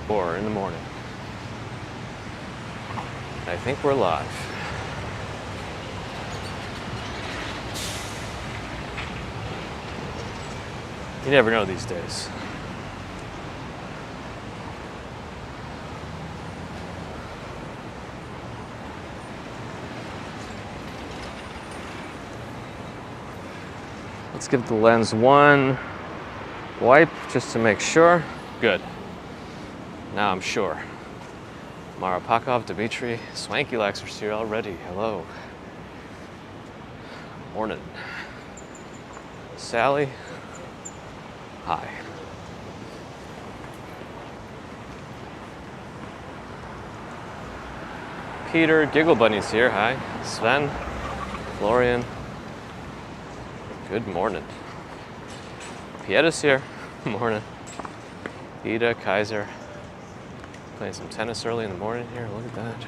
4 in the morning. I think we're live. You never know these days. Let's give the lens one wipe just to make sure. Good. Now I'm sure. Marapakov, Dmitry, Swanky Laxers here already. Hello. Morning. Sally. Hi. Peter, Giggle Bunny's here. Hi. Sven, Florian. Good morning. Pietta's here. Morning. Ida, Kaiser. Playing some tennis early in the morning here. Look at that.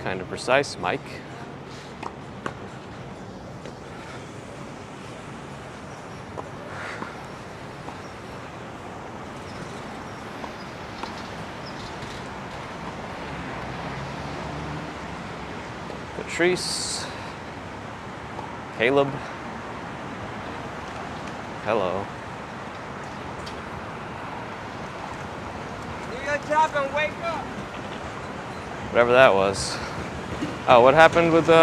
Kind of precise. Mike. Patrice. Caleb. Hello. Do your job and wake up. Whatever that was. Oh, what happened with with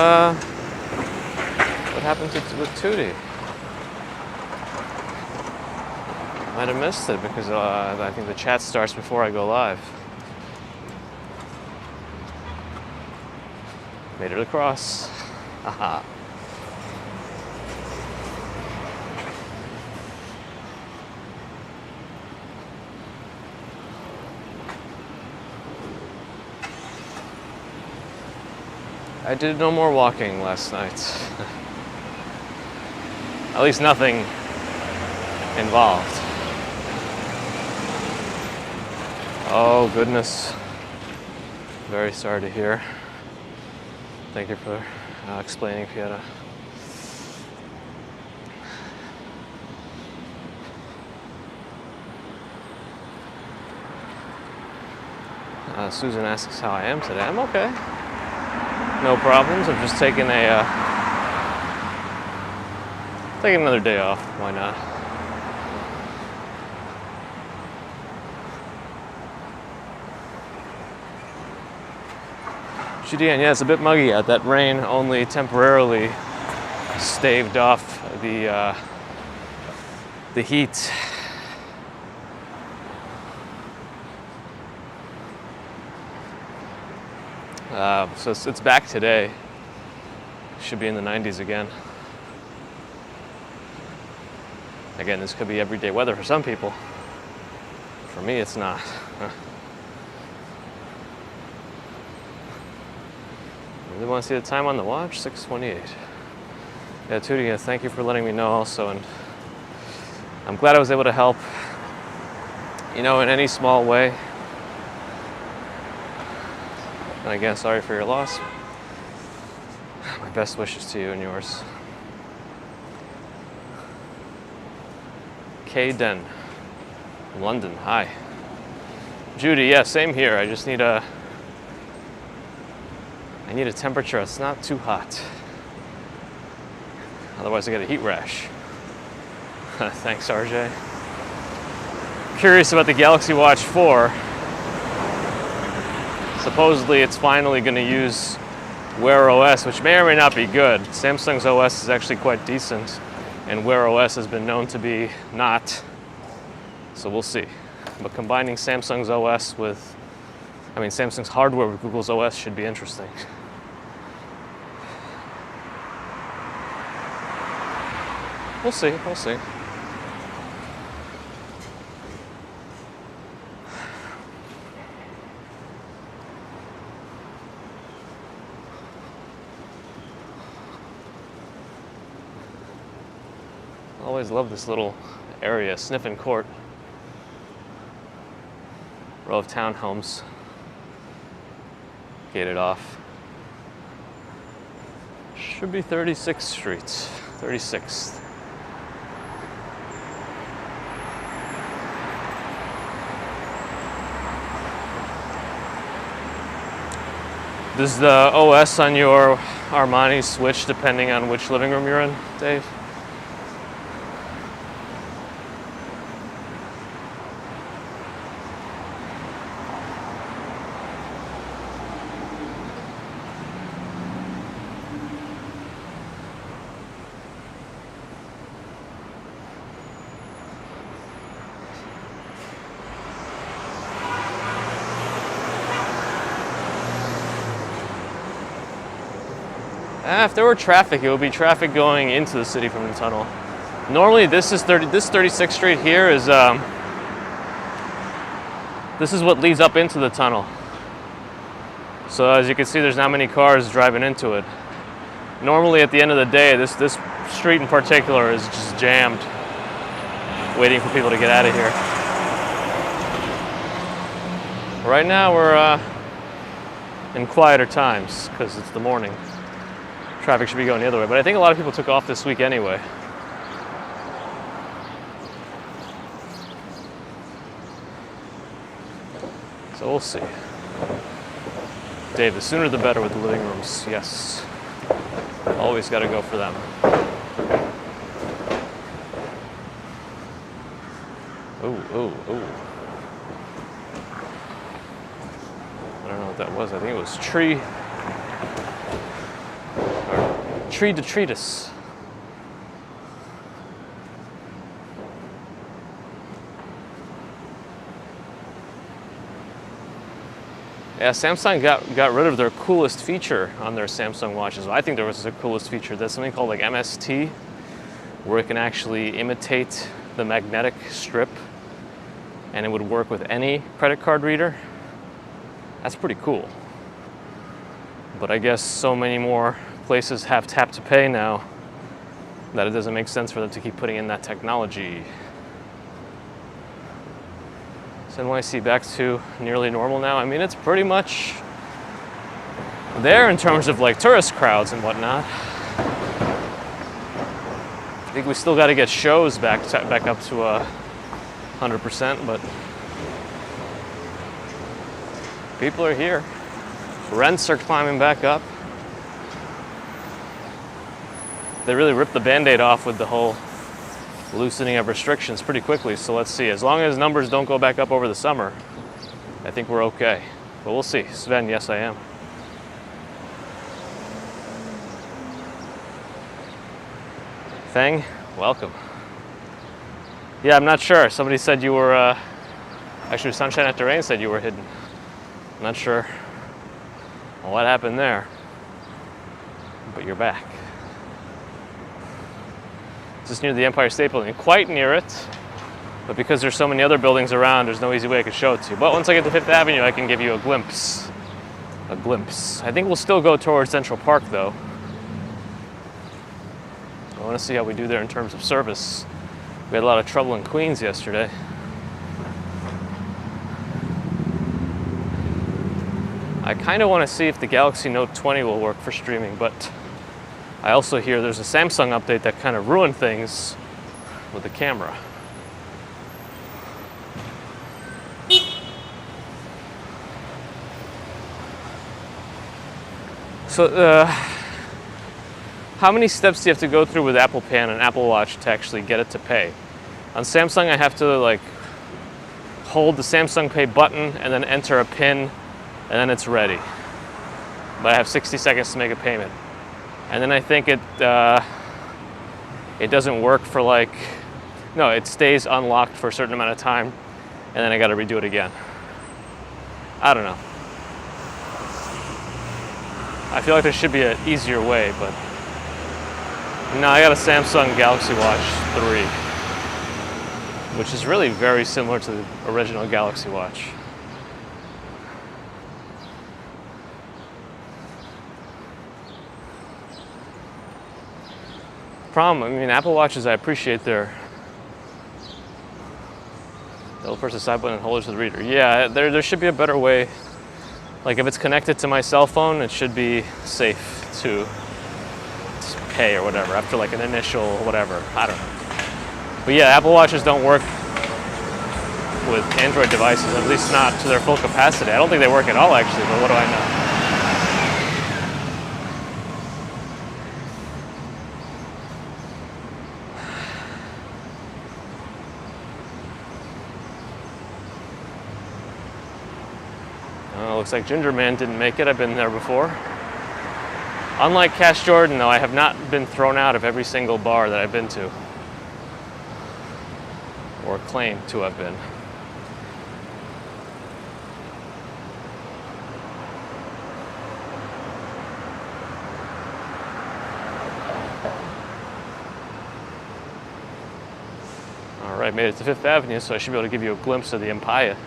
Tootie? Might have missed it because I think the chat starts before I go live. Made it across. Haha. I did no more walking last night. At least nothing involved. Oh goodness. Very sorry to hear. Thank you for explaining, Pieta. Susan asks how I am today. I'm okay. No problems. I'm just taking another day off. Why not? GDN, yeah, it's a bit muggy out. That rain only temporarily staved off the heat. So it's back today. Should be in the 90s again. Again, this could be everyday weather for some people. For me, it's not. Really want to see the time on the watch? 6:28. Yeah, Tootie, thank you for letting me know also, and I'm glad I was able to help, in any small way. And again, sorry for your loss. My best wishes to you and yours. Kay Den, London, hi. Judy, yeah, same here. I just need a temperature that's not too hot. Otherwise I get a heat rash. Thanks, RJ. Curious about the Galaxy Watch 4. Supposedly it's finally going to use Wear OS, which may or may not be good. Samsung's OS is actually quite decent, and Wear OS has been known to be not. So we'll see. But combining Samsung's OS with, Samsung's hardware with Google's OS should be interesting. We'll see, we'll see. Always love this little area, Sniffin Court. Row of townhomes, gated off. Should be 36th Street, 36th. Does the OS on your Armani switch depending on which living room you're in, Dave? If there were traffic, it would be traffic going into the city from the tunnel. Normally, this 36th Street here is this is what leads up into the tunnel. So as you can see, there's not many cars driving into it. Normally, at the end of the day, this street in particular is just jammed, waiting for people to get out of here. Right now, we're in quieter times because it's the morning. Traffic should be going the other way, but I think a lot of people took off this week anyway. So we'll see. Dave, the sooner the better with the living rooms. Yes. Always got to go for them. Ooh, ooh, ooh. I don't know what that was. I think it was tree detritus. Yeah, Samsung got rid of their coolest feature on their Samsung watches. I think there was the coolest feature. There's something called like MST, where it can actually imitate the magnetic strip, and it would work with any credit card reader. That's pretty cool. But I guess so many more places have tap to pay now that it doesn't make sense for them to keep putting in that technology. Is NYC back to nearly normal now? I mean, it's pretty much there in terms of like tourist crowds and whatnot. I think we still got to get shows back up to 100%, but people are here. Rents are climbing back up. They really ripped the Band-Aid off with the whole loosening of restrictions pretty quickly. So let's see. As long as numbers don't go back up over the summer, I think we're okay. But we'll see. Sven, yes, I am. Feng, welcome. Yeah, I'm not sure. Somebody said you were, actually Sunshine After Rain said you were hidden. I'm not sure what happened there, but you're back. Just near the Empire State Building, quite near it, but because there's so many other buildings around, there's no easy way I could show it to you. But once I get to Fifth Avenue, I can give you a glimpse. A glimpse. I think we'll still go towards Central Park, though. I want to see how we do there in terms of service. We had a lot of trouble in Queens yesterday. I kind of want to see if the Galaxy Note 20 will work for streaming, but I also hear there's a Samsung update that kind of ruined things with the camera. So, how many steps do you have to go through with Apple Pay and an Apple Watch to actually get it to pay? On Samsung, I have to like hold the Samsung Pay button and then enter a PIN, and then it's ready. But I have 60 seconds to make a payment. And then I think it doesn't work for like, no, it stays unlocked for a certain amount of time, and then I got to redo it again. I don't know. I feel like there should be an easier way, but no, I got a Samsung Galaxy Watch 3, which is really very similar to the original Galaxy Watch. Problem, I mean, Apple Watches, I appreciate they'll press the side button and hold it to the reader. Yeah, there should be a better way. Like if it's connected to my cell phone, it should be safe to pay or whatever after like an initial whatever. I don't know. But yeah, Apple Watches don't work with Android devices, at least not to their full capacity. I don't think they work at all actually, but what do I know? Looks like Ginger Man didn't make it. I've been there before. Unlike Cash Jordan, though, I have not been thrown out of every single bar that I've been to. Or claim to have been. All right, made it to Fifth Avenue, so I should be able to give you a glimpse of the Empire.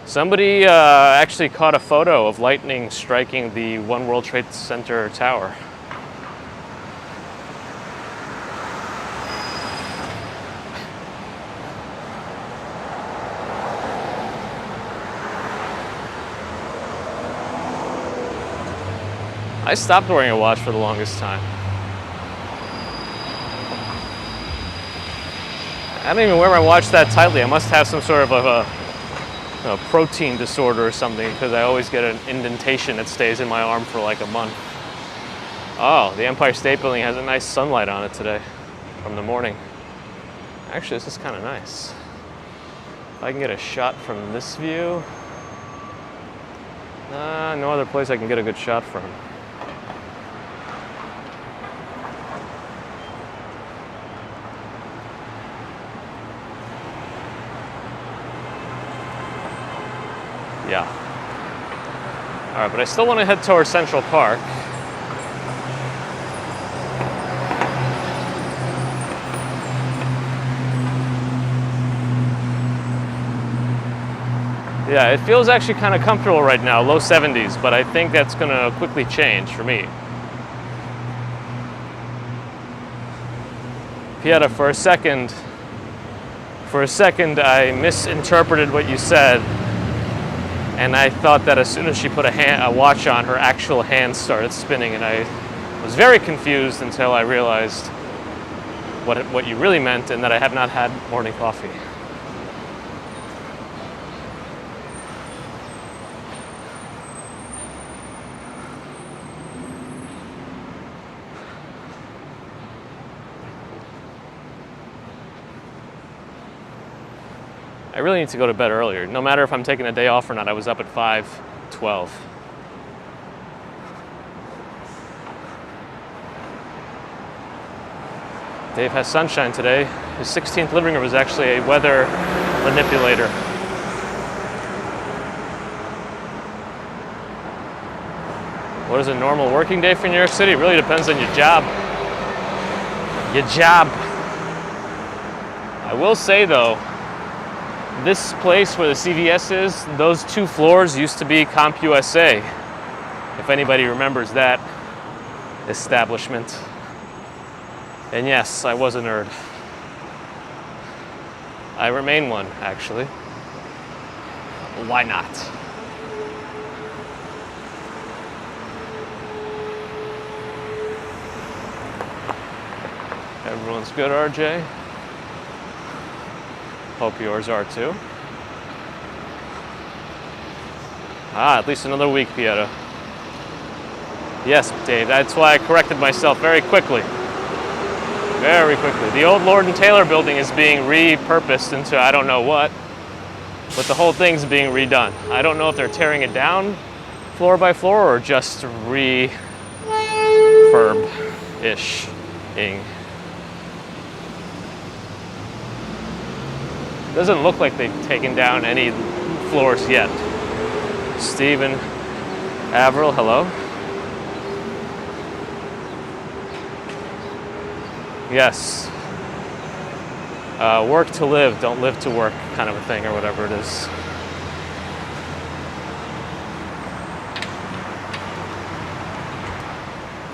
Somebody actually caught a photo of lightning striking the One World Trade Center tower. I stopped wearing a watch for the longest time. I don't even wear my watch that tightly. I must have some sort of a protein disorder or something, because I always get an indentation that stays in my arm for like a month. Oh, the Empire State Building has a nice sunlight on it today from the morning. Actually, this is kind of nice. If I can get a shot from this view. No other place I can get a good shot from. Yeah. All right, but I still want to head towards Central Park. Yeah, it feels actually kind of comfortable right now, low 70s, but I think that's going to quickly change for me. Pieta, for a second I misinterpreted what you said. And I thought that as soon as she put a watch on, her actual hands started spinning, and I was very confused until I realized what you really meant, and that I have not had morning coffee. I really need to go to bed earlier. No matter if I'm taking a day off or not, I was up at 5:12. Dave has sunshine today. His 16th living room is actually a weather manipulator. What is a normal working day for New York City? It really depends on your job. I will say though, this place where the CVS is, those 2 floors used to be CompUSA, if anybody remembers that establishment. And yes, I was a nerd. I remain one, actually. Why not? Everyone's good, RJ? Hope yours are too. At least another week, Pieta. Yes, Dave, that's why I corrected myself very quickly. Very quickly. The old Lord and Taylor building is being repurposed into I don't know what, but the whole thing's being redone. I don't know if they're tearing it down floor by floor or just refurb-ish-ing. Doesn't look like they've taken down any floors yet. Stephen Averill, hello. Yes. Work to live, don't live to work kind of a thing, or whatever it is.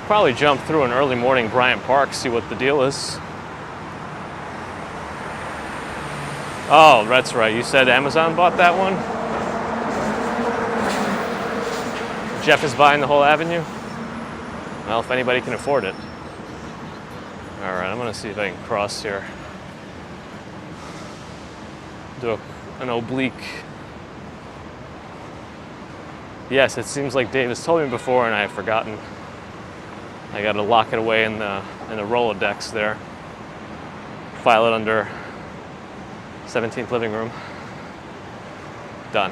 Probably jump through an early morning Bryant Park, see what the deal is. Oh, that's right. You said Amazon bought that one? Jeff is buying the whole avenue? Well, if anybody can afford it. All right, I'm going to see if I can cross here. Do an oblique. Yes, it seems like Dave has told me before and I have forgotten. I got to lock it away in the Rolodex there. File it under 17th living room. Done.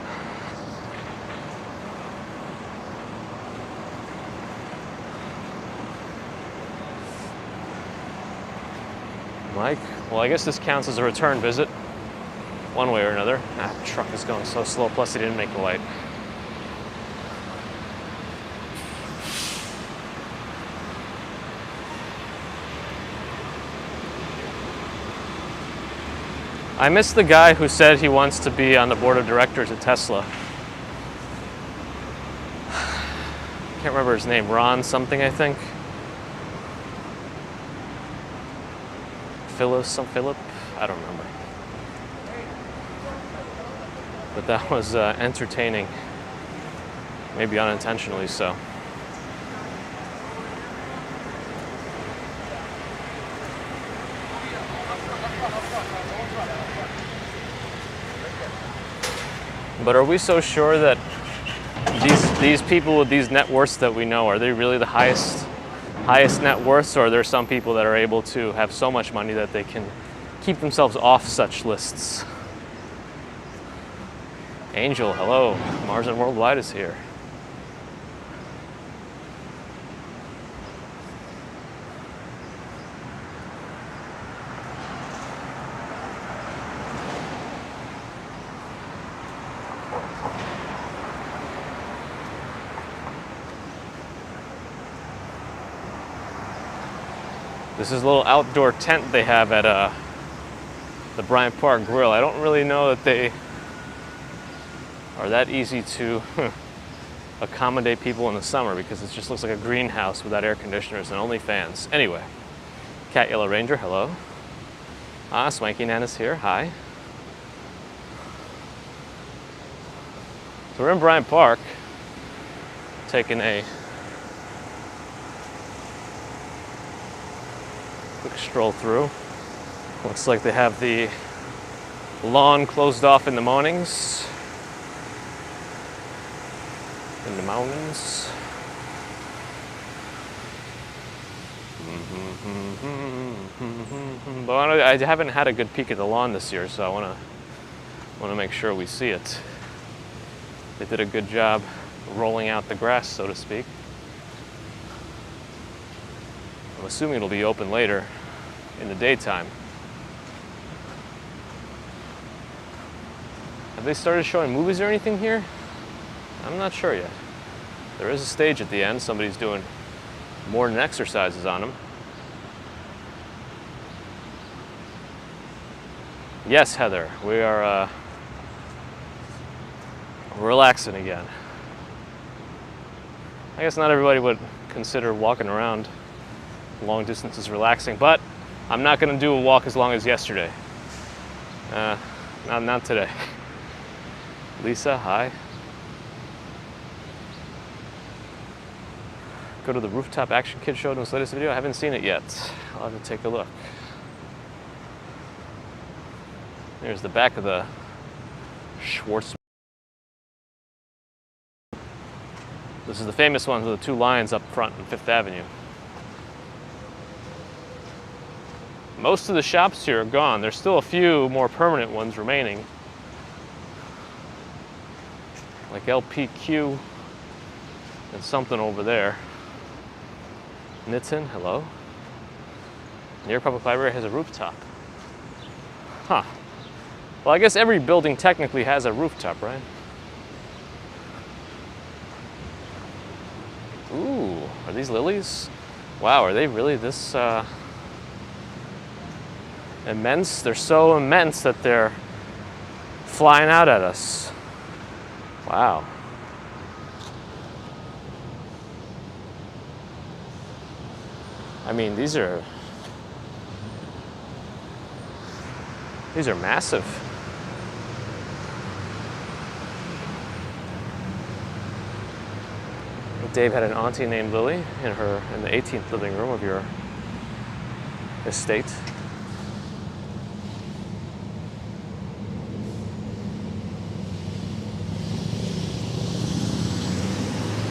Mike, well, I guess this counts as a return visit, one way or another. Ah, the truck is going so slow, plus he didn't make the light. I miss the guy who said he wants to be on the board of directors at Tesla. Can't remember his name, Ron something, I think. Philip, I don't remember. But that was entertaining, maybe unintentionally so. But are we so sure that these people with these net worths that we know, are they really the highest net worths, or are there some people that are able to have so much money that they can keep themselves off such lists? Angel, hello. Mars and Worldwide is here. This is a little outdoor tent they have at the Bryant Park Grill. I don't really know that they are that easy to accommodate people in the summer, because it just looks like a greenhouse without air conditioners and only fans. Anyway, Cat Yellow Ranger, hello. Swanky Nana's here, hi. So we're in Bryant Park, taking a quick stroll through. Looks like they have the lawn closed off in the mornings. In the mountains. But I haven't had a good peek at the lawn this year, so I want to make sure we see it. They did a good job rolling out the grass, so to speak. I'm assuming it'll be open later in the daytime. Have they started showing movies or anything here? I'm not sure yet. There is a stage at the end. Somebody's doing morning exercises on them. Yes, Heather, we are relaxing again. I guess not everybody would consider walking around long distances relaxing, but I'm not going to do a walk as long as yesterday. Not today. Lisa, hi. Go to the Rooftop Action Kid show in this latest video. I haven't seen it yet. I'll have to take a look. There's the back of the Schwartz. This is the famous one with the two lions up front on Fifth Avenue. Most of the shops here are gone. There's still a few more permanent ones remaining, like LPQ and something over there. Nitin, hello. New York Public Library has a rooftop. Huh. Well, I guess every building technically has a rooftop, right? Ooh, are these lilies? Wow, are they really this immense? They're so immense that they're flying out at us. Wow. I mean, these are massive. Dave had an auntie named Lily in the 18th living room of your estate.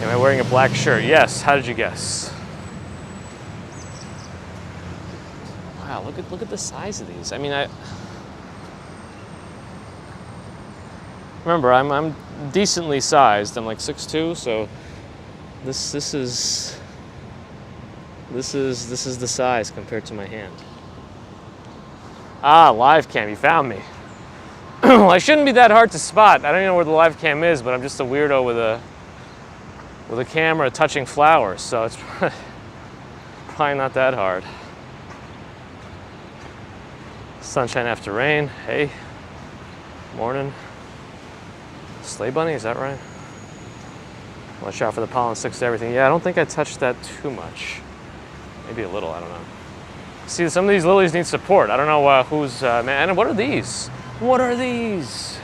Am I wearing a black shirt? Yes. How did you guess? Wow, look at the size of these. I mean, remember, I'm decently sized. I'm like 6'2", so this is the size compared to my hand. Ah, live cam, you found me. Well, I shouldn't be that hard to spot. I don't even know where the live cam is, but I'm just a weirdo with a camera touching flowers, so it's probably not that hard. Sunshine after rain. Hey, morning. Sleigh bunny, is that right? Watch out for the pollen sticks to everything. Yeah, I don't think I touched that too much. Maybe a little, I don't know. See, some of these lilies need support. I don't know who's, man, what are these? What are these?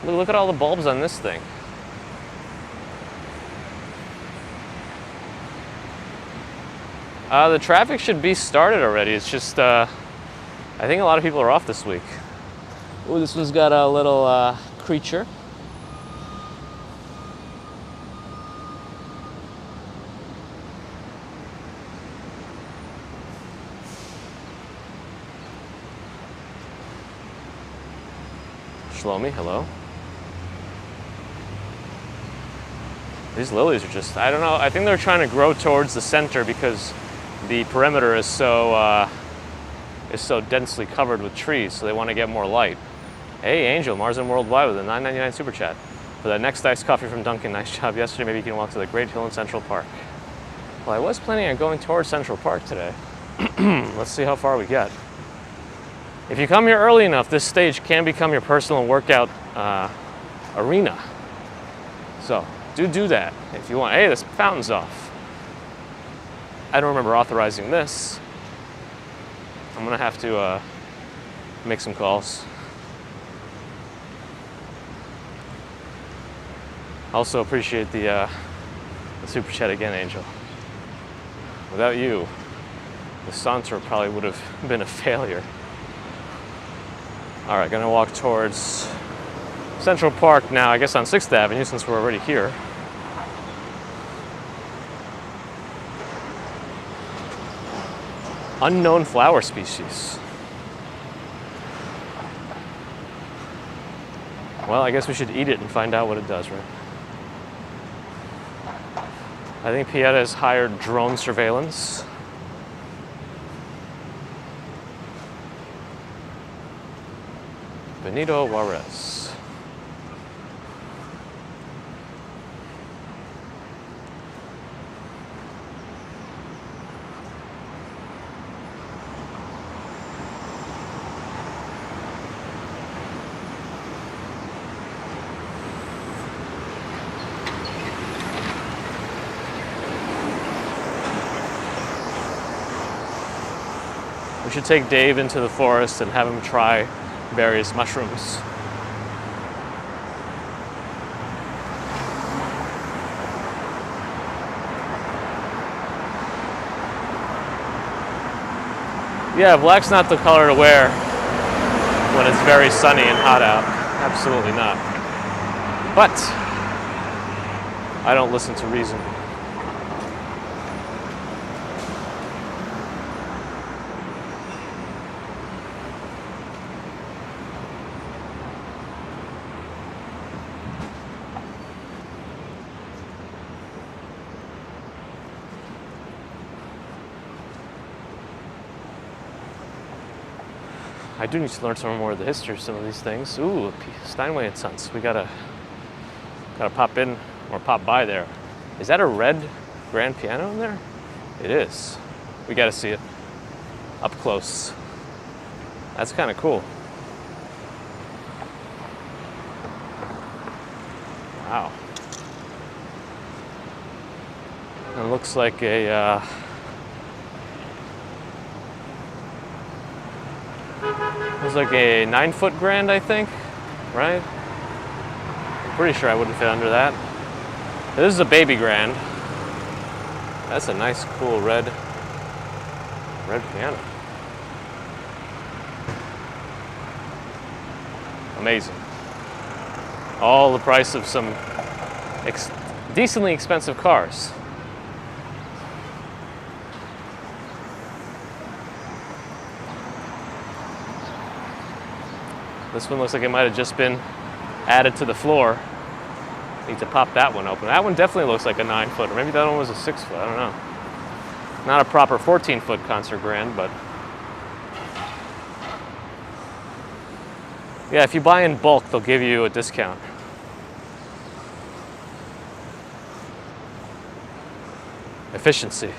Look at all the bulbs on this thing. The traffic should be started already. It's just, I think a lot of people are off this week. Oh, this one's got a little creature. Shlomi, hello. These lilies are just, I don't know, I think they're trying to grow towards the center because the perimeter is so densely covered with trees, so they want to get more light. Hey, Angel, Marsden Worldwide with a $9.99 super chat. For that next iced coffee from Dunkin', nice job yesterday. Maybe you can walk to the Great Hill in Central Park. Well, I was planning on going towards Central Park today. Let's see how far we get. If you come here early enough, this stage can become your personal workout arena. So do that if you want. Hey, this fountain's off. I don't remember authorizing this. I'm gonna have to make some calls. Also appreciate the super chat again, Angel. Without you, the saunter probably would have been a failure. All right, gonna walk towards Central Park now, I guess on 6th Avenue since we're already here. Unknown flower species. Well, I guess we should eat it and find out what it does, right? I think Pieta has hired drone surveillance. Benito Juarez. We should take Dave into the forest and have him try various mushrooms. Yeah, black's not the color to wear when it's very sunny and hot out. Absolutely not. But I don't listen to reason. I do need to learn some more of the history of some of these things. Ooh, Steinway and Sons. We gotta pop in or pop by there. Is that a red grand piano in there? It is. We gotta see it up close. That's kind of cool. Wow. It looks like a it was like a 9-foot grand, I think, right? I'm pretty sure I wouldn't fit under that. This is a baby grand. That's a nice, cool red piano. Amazing. All the price of some decently expensive cars. This one looks like it might have just been added to the floor. Need to pop that one open. That one definitely looks like a 9-foot, or maybe that one was a 6-foot, I don't know. Not a proper 14-foot concert grand, but Yeah, if you buy in bulk, they'll give you a discount. Efficiency.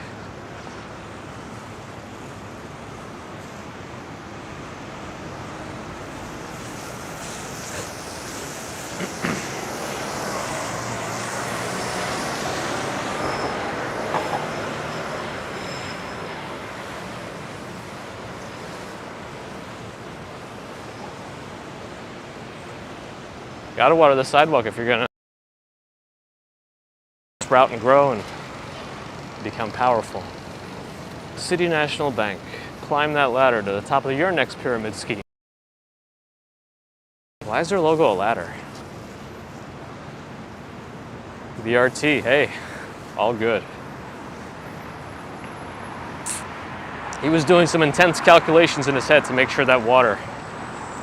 Gotta water the sidewalk if you're gonna sprout and grow and become powerful. City National Bank. Climb that ladder to the top of your next pyramid scheme. Why is their logo a ladder? BRT, hey, all good. He was doing some intense calculations in his head to make sure that water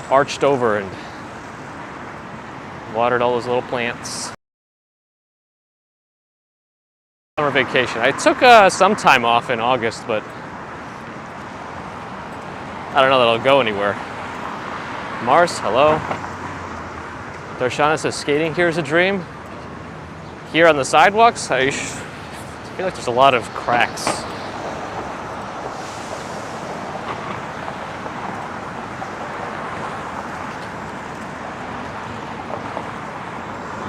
arched over and watered all those little plants. Summer vacation. I took some time off in August, but I don't know that I'll go anywhere. Mars, hello. Darshana says skating here is a dream. Here on the sidewalks, I feel like there's a lot of cracks.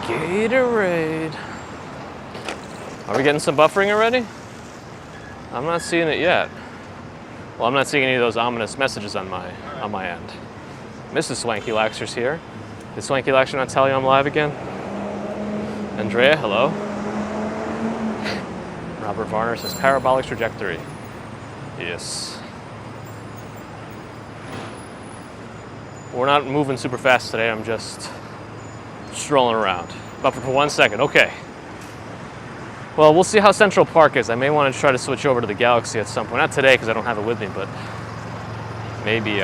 Gatorade. Are we getting some buffering already? I'm not seeing it yet. Well, I'm not seeing any of those ominous messages on my end. Mrs. Swanky Laxer's here. Did Swanky Laxer not tell you I'm live again? Andrea, hello. Robert Varner says parabolic trajectory. Yes. We're not moving super fast today. I'm just strolling around. Buffer for 1 second. Okay. Well, we'll see how Central Park is. I may want to try to switch over to the Galaxy at some point. Not today because I don't have it with me, but maybe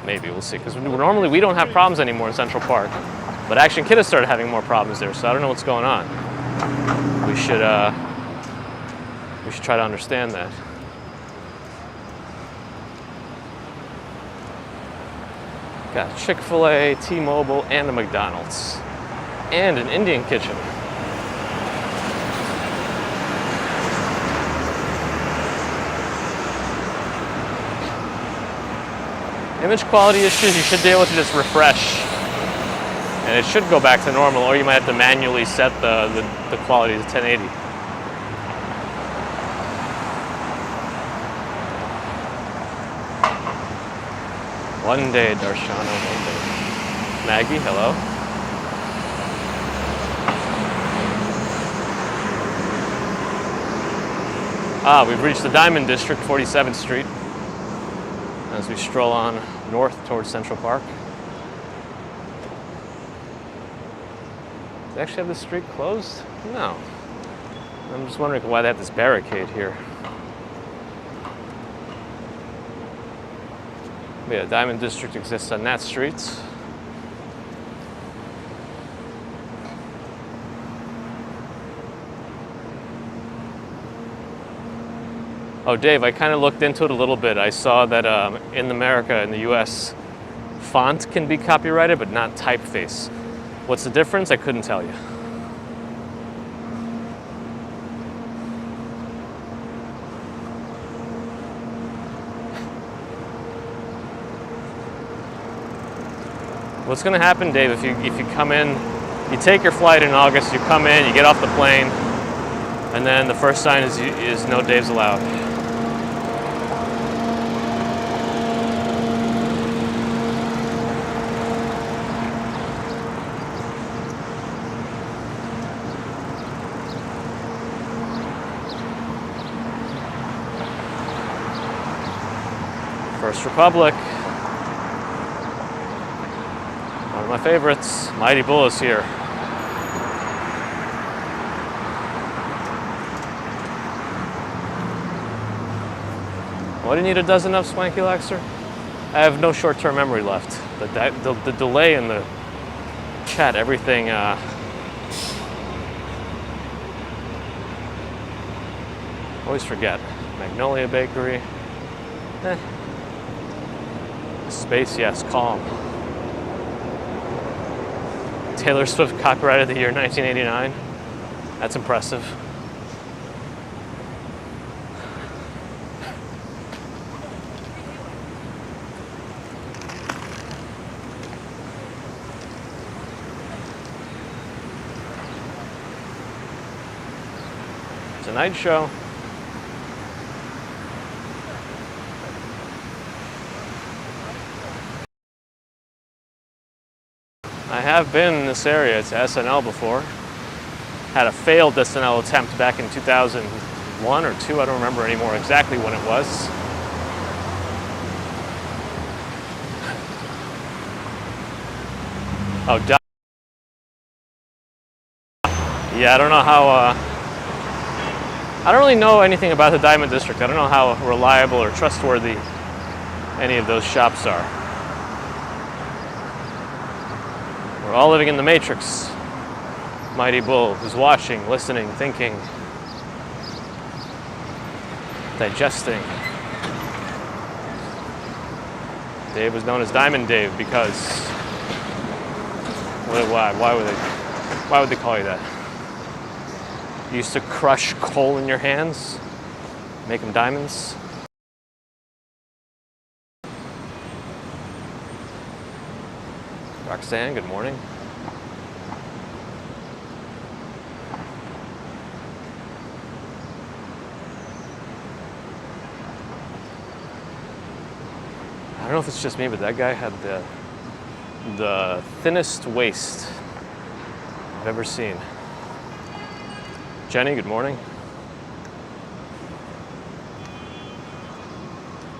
we'll see. Because normally we don't have problems anymore in Central Park, but Action Kid has started having more problems there. So I don't know what's going on. We should try to understand that. Got Chick-fil-A, T-Mobile, and a McDonald's, and an Indian kitchen. Image quality issues, you should be able to just refresh and it should go back to normal, or you might have to manually set the quality to 1080. One day, Darshana, one day. Maggie, hello. We've reached the Diamond District, 47th Street, as we stroll on north towards Central Park. Do they actually have this street closed? No. I'm just wondering why they have this barricade here. But yeah, Diamond District exists on that street. Oh, Dave, I kind of looked into it a little bit. I saw that in America, in the US, font can be copyrighted, but not typeface. What's the difference? I couldn't tell you. What's going to happen, Dave, if you come in, you take your flight in August, you come in, you get off the plane, and then the first sign is no Dave's allowed. First Republic. One of my favorites. Mighty Bull is here. What do you need a dozen of, Swanky Laxer? I have no short-term memory left. The delay in the chat, everything. Always forget. Magnolia Bakery. Space, yes, calm. Taylor Swift copyright of the year 1989. That's impressive. It's a night show. I have been in this area to SNL before. Had a failed SNL attempt back in 2001 or 2, I don't remember anymore exactly when it was. Oh, yeah, I don't know how, I don't really know anything about the Diamond District. I don't know how reliable or trustworthy any of those shops are. We're all living in the Matrix. Mighty Bull, who's watching, listening, thinking, digesting. Dave was known as Diamond Dave because why would they call you that? You used to crush coal in your hands, make them diamonds. Roxanne, good morning. I don't know if it's just me, but that guy had the thinnest waist I've ever seen. Jenny, good morning.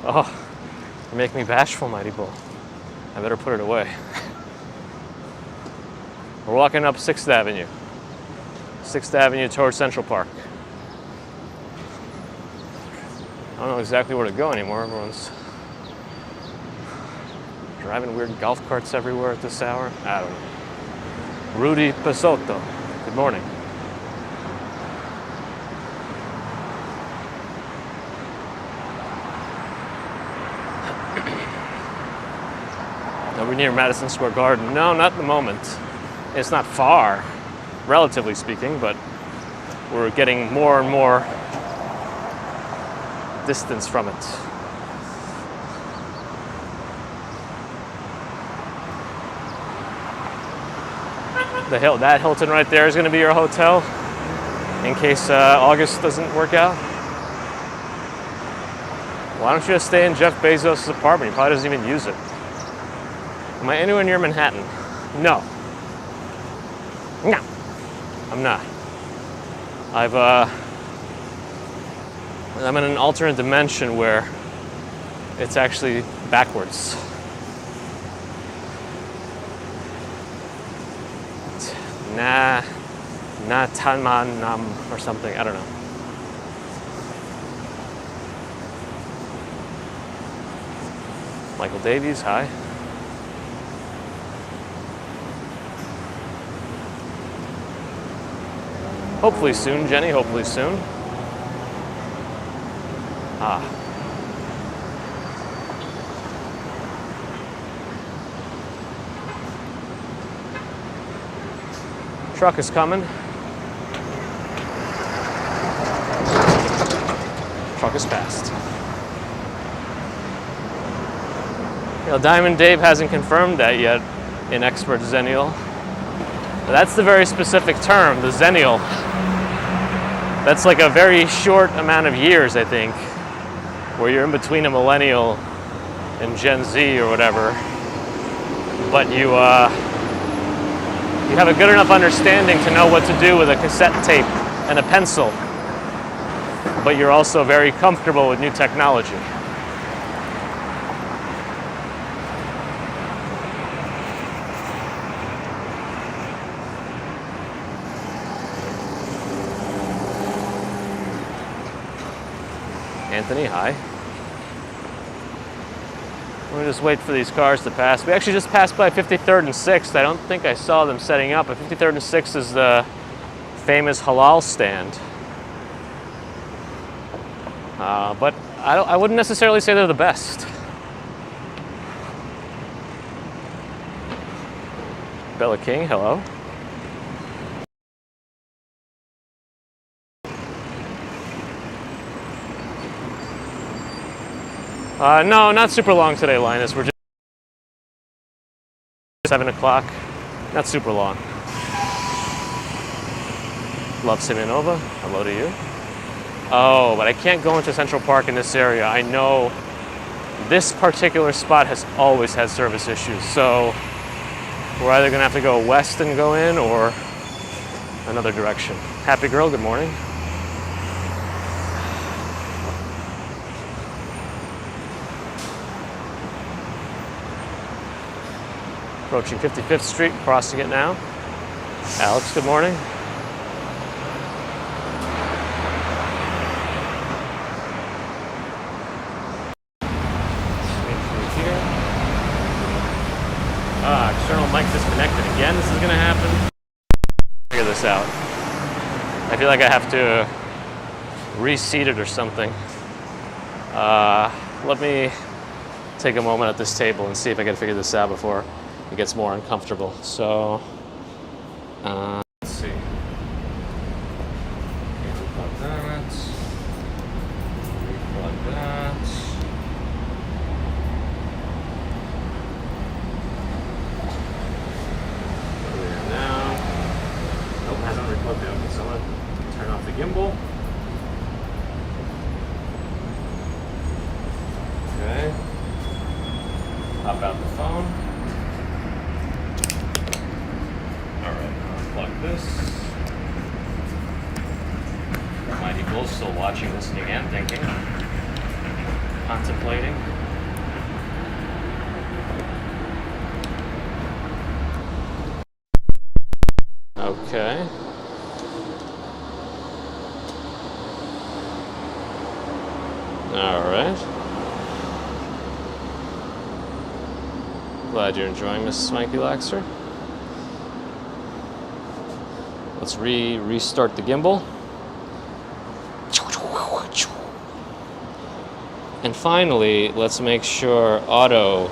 Oh, you're making me bashful, Mighty Bull. I better put it away. We're walking up 6th Avenue. 6th Avenue towards Central Park. I don't know exactly where to go anymore. Everyone's driving weird golf carts everywhere at this hour. I don't know. Rudy Pesotto, good morning. Are we near Madison Square Garden? No, not at the moment. It's not far, relatively speaking, but we're getting more and more distance from it. That Hilton right there is going to be your hotel in case August doesn't work out. Why don't you just stay in Jeff Bezos' apartment? He probably doesn't even use it. Am I anywhere near Manhattan? No. No, I'm not. I'm in an alternate dimension where it's actually backwards. Na Tanmanam or something, I don't know. Michael Davies, hi. Hopefully soon, Jenny, hopefully soon. Truck is coming. Truck is passed. You know, Diamond Dave hasn't confirmed that yet in expert Zennial. But that's the very specific term, the Zennial. That's like a very short amount of years, I think, where you're in between a millennial and Gen Z or whatever. But you have a good enough understanding to know what to do with a cassette tape and a pencil. But you're also very comfortable with new technology. Anthony, hi. We'll just wait for these cars to pass. We actually just passed by 53rd and 6th. I don't think I saw them setting up, but 53rd and 6th is the famous halal stand. But I wouldn't necessarily say they're the best. Bella King, hello. No, not super long today, Linus. We're just 7 o'clock. Not super long. Love Simeonova. Hello to you. Oh, but I can't go into Central Park in this area. I know this particular spot has always had service issues, so we're either gonna have to go west and go in or another direction. Happy girl, good morning. Approaching 55th Street, crossing it now. Alex, good morning. External mic disconnected again. This is gonna happen. Figure this out. I feel like I have to reseat it or something. Let me take a moment at this table and see if I can figure this out before it gets more uncomfortable. So, let's see. Unplug that. Replug that. So I'm going to turn off the gimbal. Okay. Pop out the phone. Alright, unplug this. Mighty Bull's still watching, listening, and thinking. Contemplating. Okay. All right. Glad you're enjoying Mrs. Swanky Laxer. Let's restart the gimbal. And finally, let's make sure auto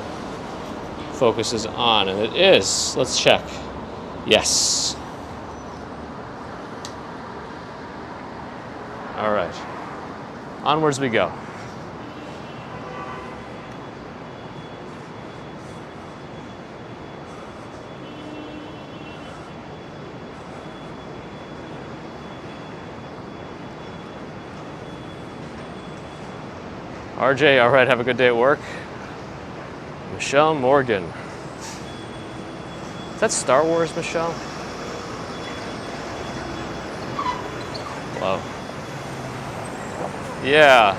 focus is on, and it is. Let's check. Yes. All right. Onwards we go. RJ, all right, have a good day at work. Michelle Morgan. Is that Star Wars, Michelle? Hello. Yeah.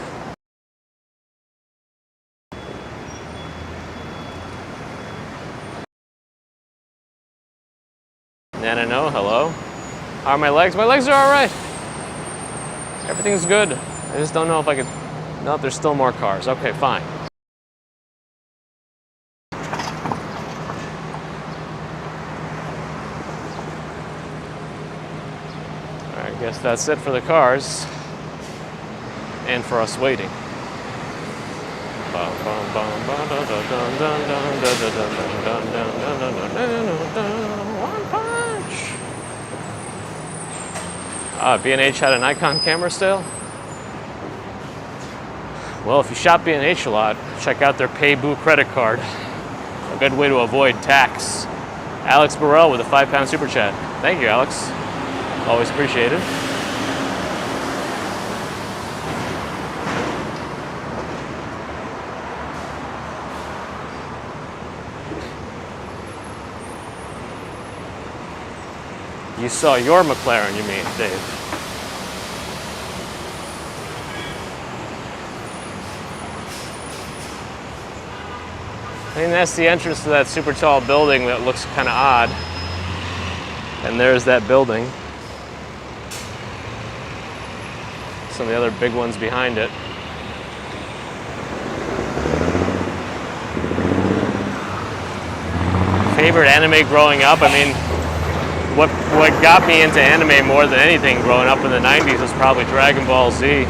Nana, no, hello. How are my legs? My legs are all right. Everything's good. I just don't know if I could. No, there's still more cars. Okay, fine. All right, I guess that's it for the cars. And for us waiting. One punch! B&H had a Nikon camera still? Well, if you shop B&H a lot, check out their Paybu credit card. A good way to avoid tax. Alex Burrell with a £5 super chat. Thank you, Alex. Always appreciated. You saw your McLaren, you mean, Dave? I think that's the entrance to that super tall building that looks kind of odd. And there's that building. Some of the other big ones behind it. Favorite anime growing up? I mean, what got me into anime more than anything growing up in the 90s was probably Dragon Ball Z.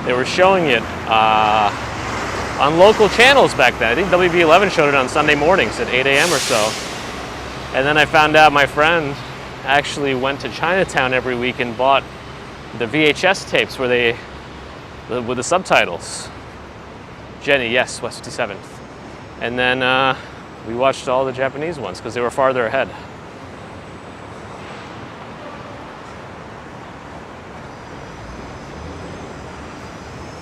They were showing it on local channels back then. I think WB11 showed it on Sunday mornings at 8 a.m. or so. And then I found out my friend actually went to Chinatown every week and bought the VHS tapes with the subtitles. Jenny, yes, West 57th. And then we watched all the Japanese ones because they were farther ahead.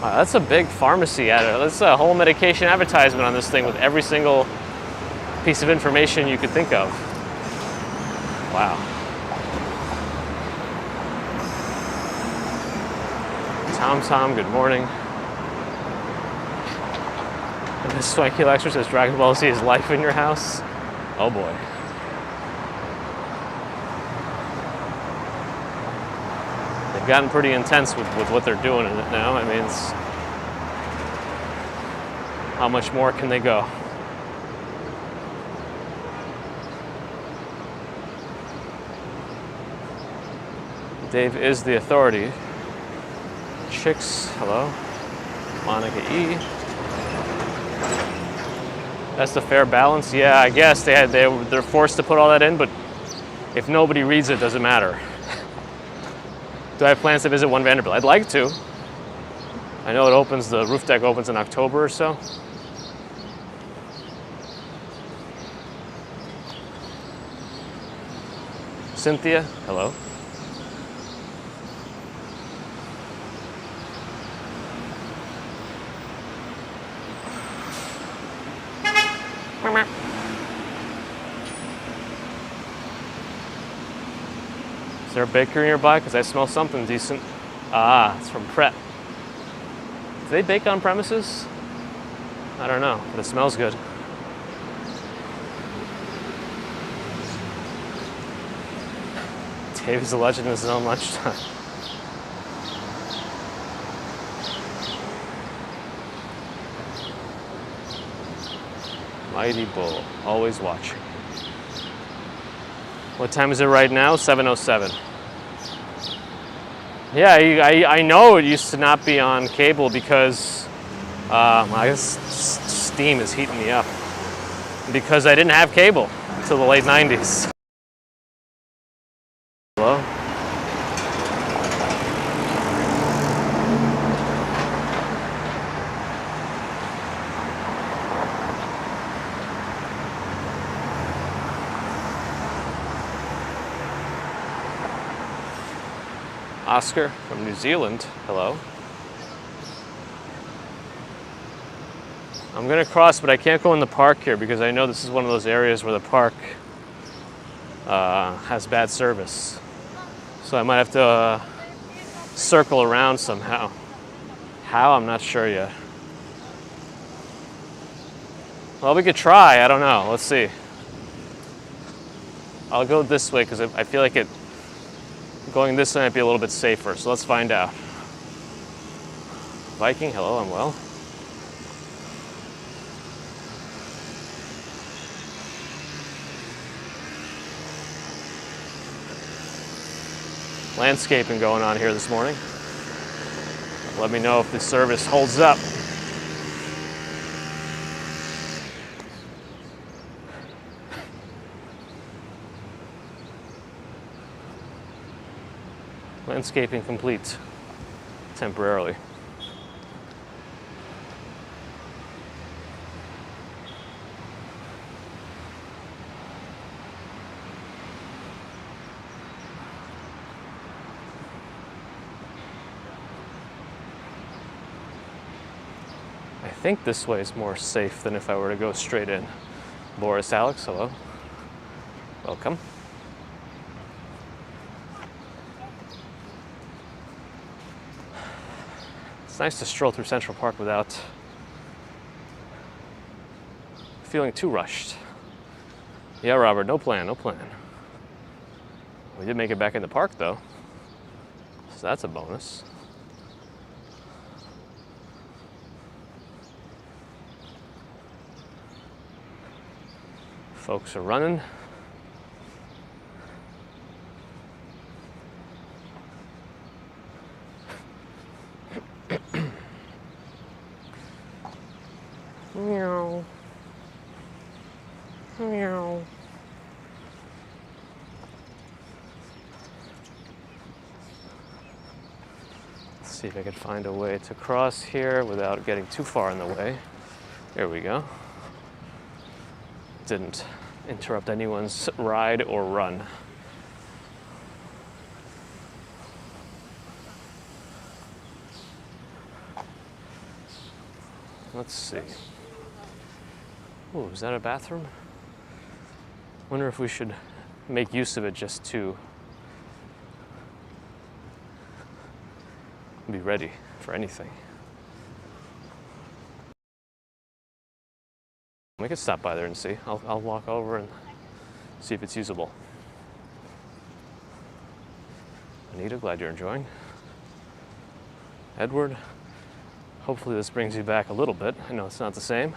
Wow, that's a big pharmacy ad. That's a whole medication advertisement on this thing with every single piece of information you could think of. Wow. Tom, good morning. And this swanky lecture says Dragon Ball Z is life in your house. Oh boy. They've gotten pretty intense with what they're doing in it now. I mean, it's, how much more can they go? Dave is the authority. Chicks, hello. Monica E. That's the fair balance. Yeah, I guess they're forced to put all that in, but if nobody reads it, doesn't matter. Do I have plans to visit One Vanderbilt? I'd like to. I know the roof deck opens in October or so. Cynthia, hello. Is there a bakery nearby? Because I smell something decent. Ah, it's from Pret. Do they bake on premises? I don't know, but it smells good. Dave's a legend in his own lunchtime. Mighty Bull, always watching. What time is it right now? 7:07. Yeah, I know it used to not be on cable because I guess Steam is heating me up. Because I didn't have cable until the late 90s. Hello? Oscar from New Zealand, hello. I'm gonna cross, but I can't go in the park here because I know this is one of those areas where the park has bad service. So I might have to circle around somehow. How? I'm not sure yet. Well, we could try, I don't know, let's see. I'll go this way because I feel like going this way might be a little bit safer, so let's find out. Viking, hello, I'm well. Landscaping going on here this morning. Let me know if the service holds up. Landscaping complete, temporarily. I think this way is more safe than if I were to go straight in. Boris Alex, hello. Welcome. It's nice to stroll through Central Park without feeling too rushed. Yeah, Robert, no plan, no plan. We did make it back in the park, though, so that's a bonus. Folks are running. Meow. Meow. Let's see if I can find a way to cross here without getting too far in the way. There we go. Didn't interrupt anyone's ride or run. Let's see. Oh, is that a bathroom? Wonder if we should make use of it just to be ready for anything. We could stop by there and see. I'll walk over and see if it's usable. Anita, glad you're enjoying. Edward, hopefully this brings you back a little bit. I know it's not the same.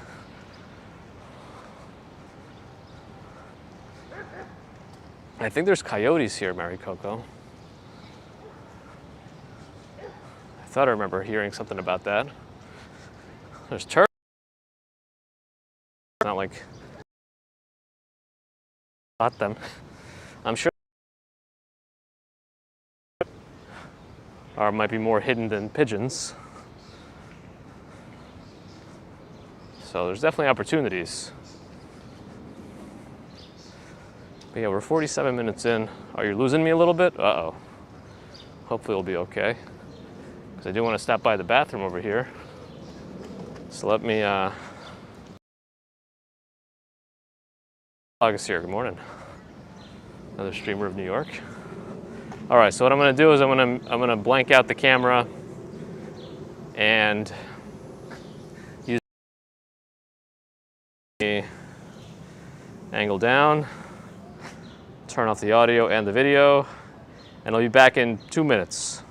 I think there's coyotes here, Mary Coco. I thought I remember hearing something about that. There's turtles. It's not like caught them. I'm sure. Or might be more hidden than pigeons. So there's definitely opportunities. But yeah, we're 47 minutes in. Are you losing me a little bit? Uh-oh. Hopefully it'll be okay. Because I do want to stop by the bathroom over here. So let me, August here, good morning. Another streamer of New York. All right, so what I'm gonna do is I'm gonna blank out the camera and use the angle down, turn off the audio and the video, and I'll be back in 2 minutes.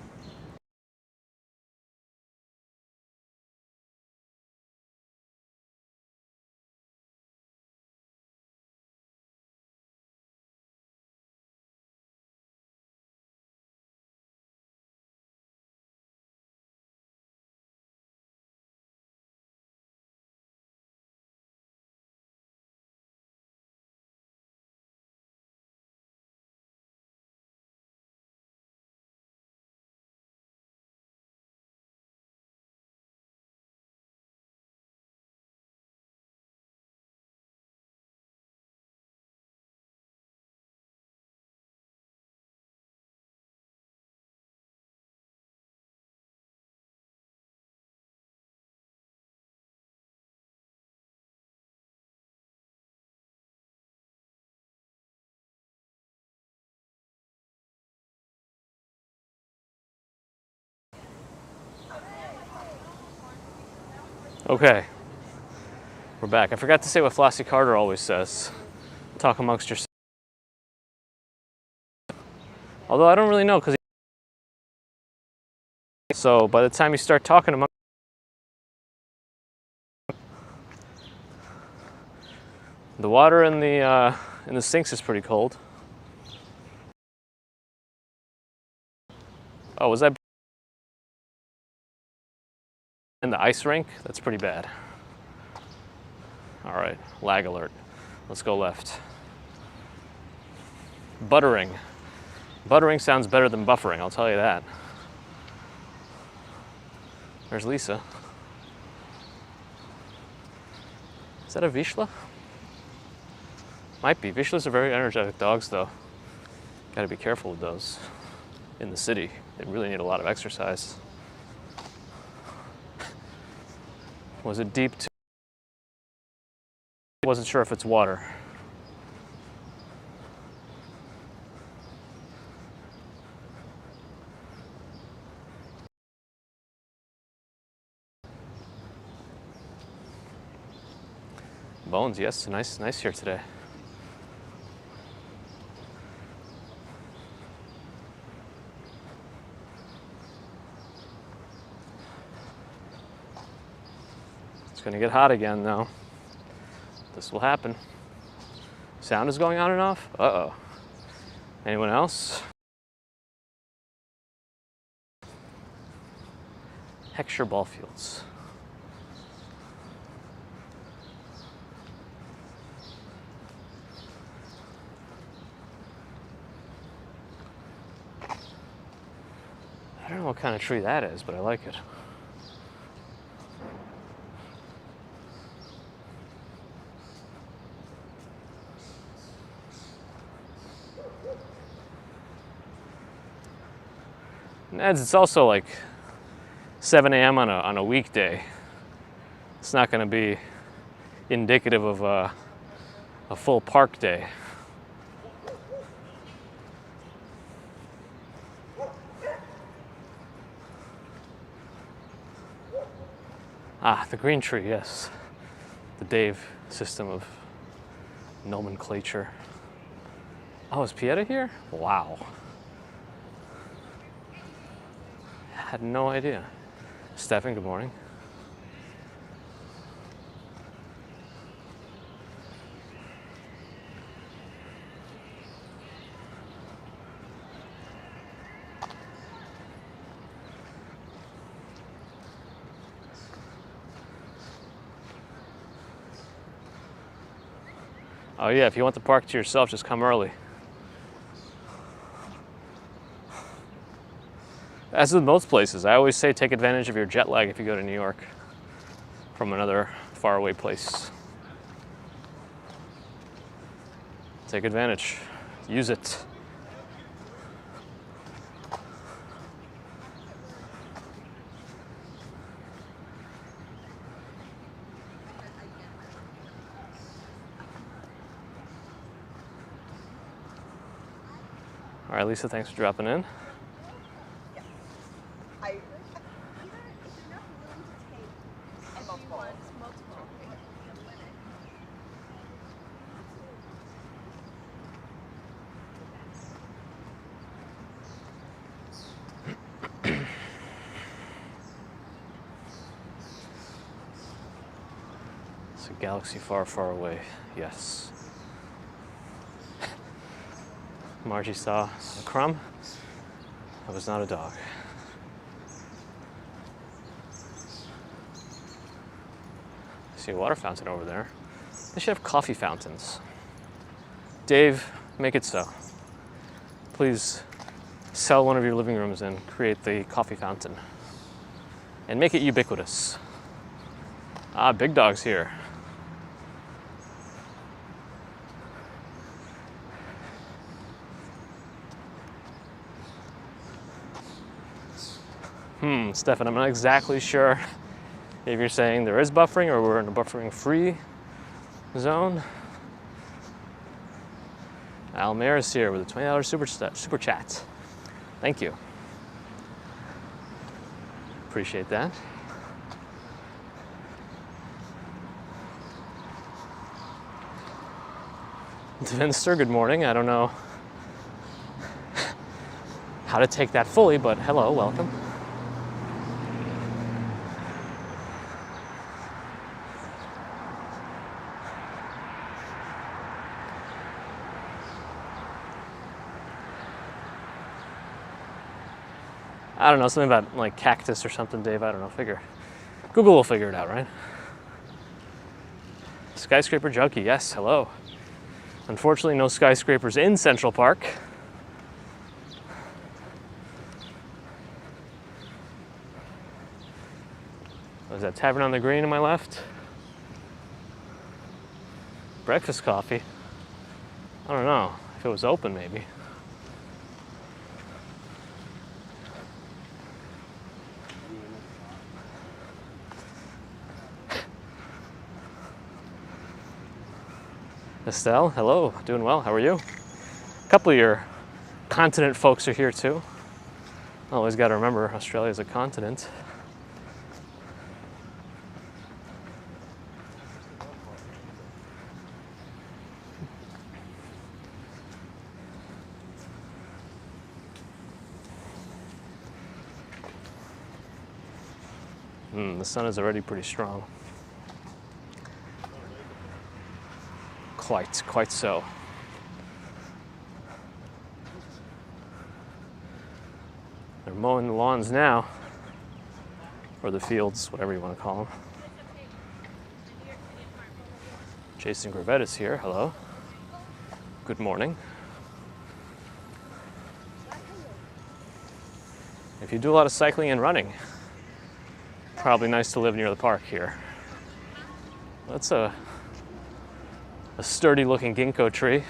Okay, we're back. I forgot to say what Flossie Carter always says. Talk amongst yourselves. Although I don't really know, because so by the time you start talking among the water in the sinks is pretty cold. Oh, was that in the ice rink? That's pretty bad. All right, lag alert. Let's go left. Buttering. Buttering sounds better than buffering, I'll tell you that. There's Lisa. Is that a Vizsla? Might be. Vizslas are very energetic dogs, though. Gotta be careful with those. In the city, they really need a lot of exercise. Was it deep too? Wasn't sure if it's water. Bones, yes, nice here today. It's gonna get hot again though. This will happen. Sound is going on and off? Uh-oh. Anyone else? Heckscher ball fields. what kind of tree that is, but I like it. Ned's, it's also like 7 a.m. on a weekday. It's not going to be indicative of a full park day. Ah, the green tree, yes. The Dave system of nomenclature. Oh, is Pieta here? Wow. Had no idea. Stefan, good morning. Oh yeah, if you want the park to yourself, just come early. As with most places, I always say take advantage of your jet lag if you go to New York from another faraway place. Take advantage. Use it. All right, Lisa, thanks for dropping in. It's a galaxy far, far away, yes. Margie saw a crumb. That was not a dog. I see a water fountain over there. They should have coffee fountains. Dave, make it so. Please sell one of your living rooms and create the coffee fountain. And make it ubiquitous. Ah, Big Dog's here. Stefan, I'm not exactly sure if you're saying there is buffering or we're in a buffering-free zone. Almair is here with a $20 super chat. Thank you. Appreciate that. Devinster, good morning. I don't know how to take that fully, but hello, welcome. I don't know, something about like cactus or something, Dave. I don't know, Google will figure it out, right? Skyscraper junkie, yes, hello. Unfortunately, no skyscrapers in Central Park. Was that Tavern on the Green to my left? Breakfast coffee? I don't know, if it was open maybe. Estelle, hello, doing well, how are you? A couple of your continent folks are here too. Always got to remember, Australia's a continent. The sun is already pretty strong. Quite so. They're mowing the lawns now, or the fields, whatever you want to call them. Jason Gravett is here, hello. Good morning. If you do a lot of cycling and running, probably nice to live near the park here. That's a sturdy looking ginkgo tree.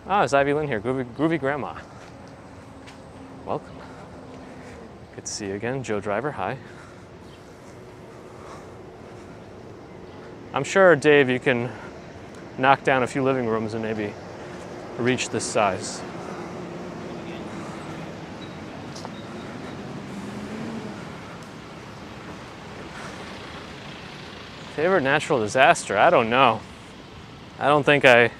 Ah, is Ivy Lynn here? Groovy Grandma. Welcome. Good to see you again. Joe Driver, hi. I'm sure, Dave, you can knock down a few living rooms and maybe reach this size. Favorite natural disaster? I don't know. I don't think I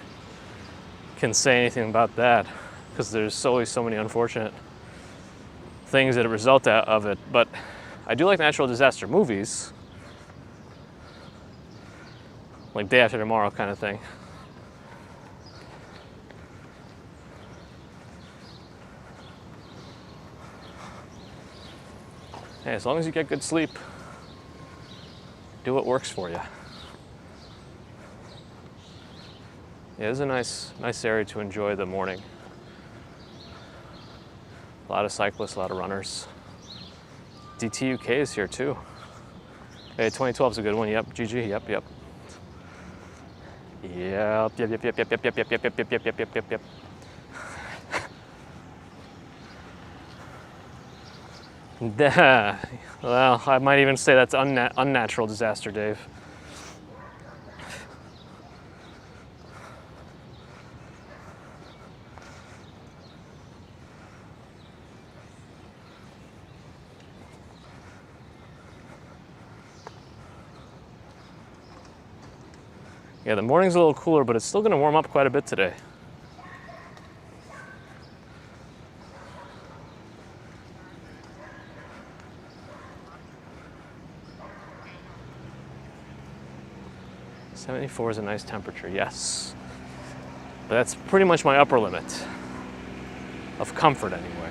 can say anything about that because there's always so many unfortunate things that result out of it. But I do like natural disaster movies, like Day After Tomorrow kind of thing. Hey, as long as you get good sleep, do what works for you. Yeah, it's a nice area to enjoy the morning. A lot of cyclists, a lot of runners. DTUK is here too. Hey, 2012 is a good one. Yep, GG. Yep. Yep. Well, I might even say that's unnatural disaster, Dave. Yeah, the morning's a little cooler, but it's still going to warm up quite a bit today. '74 is a nice temperature, yes. But that's pretty much my upper limit of comfort anyway.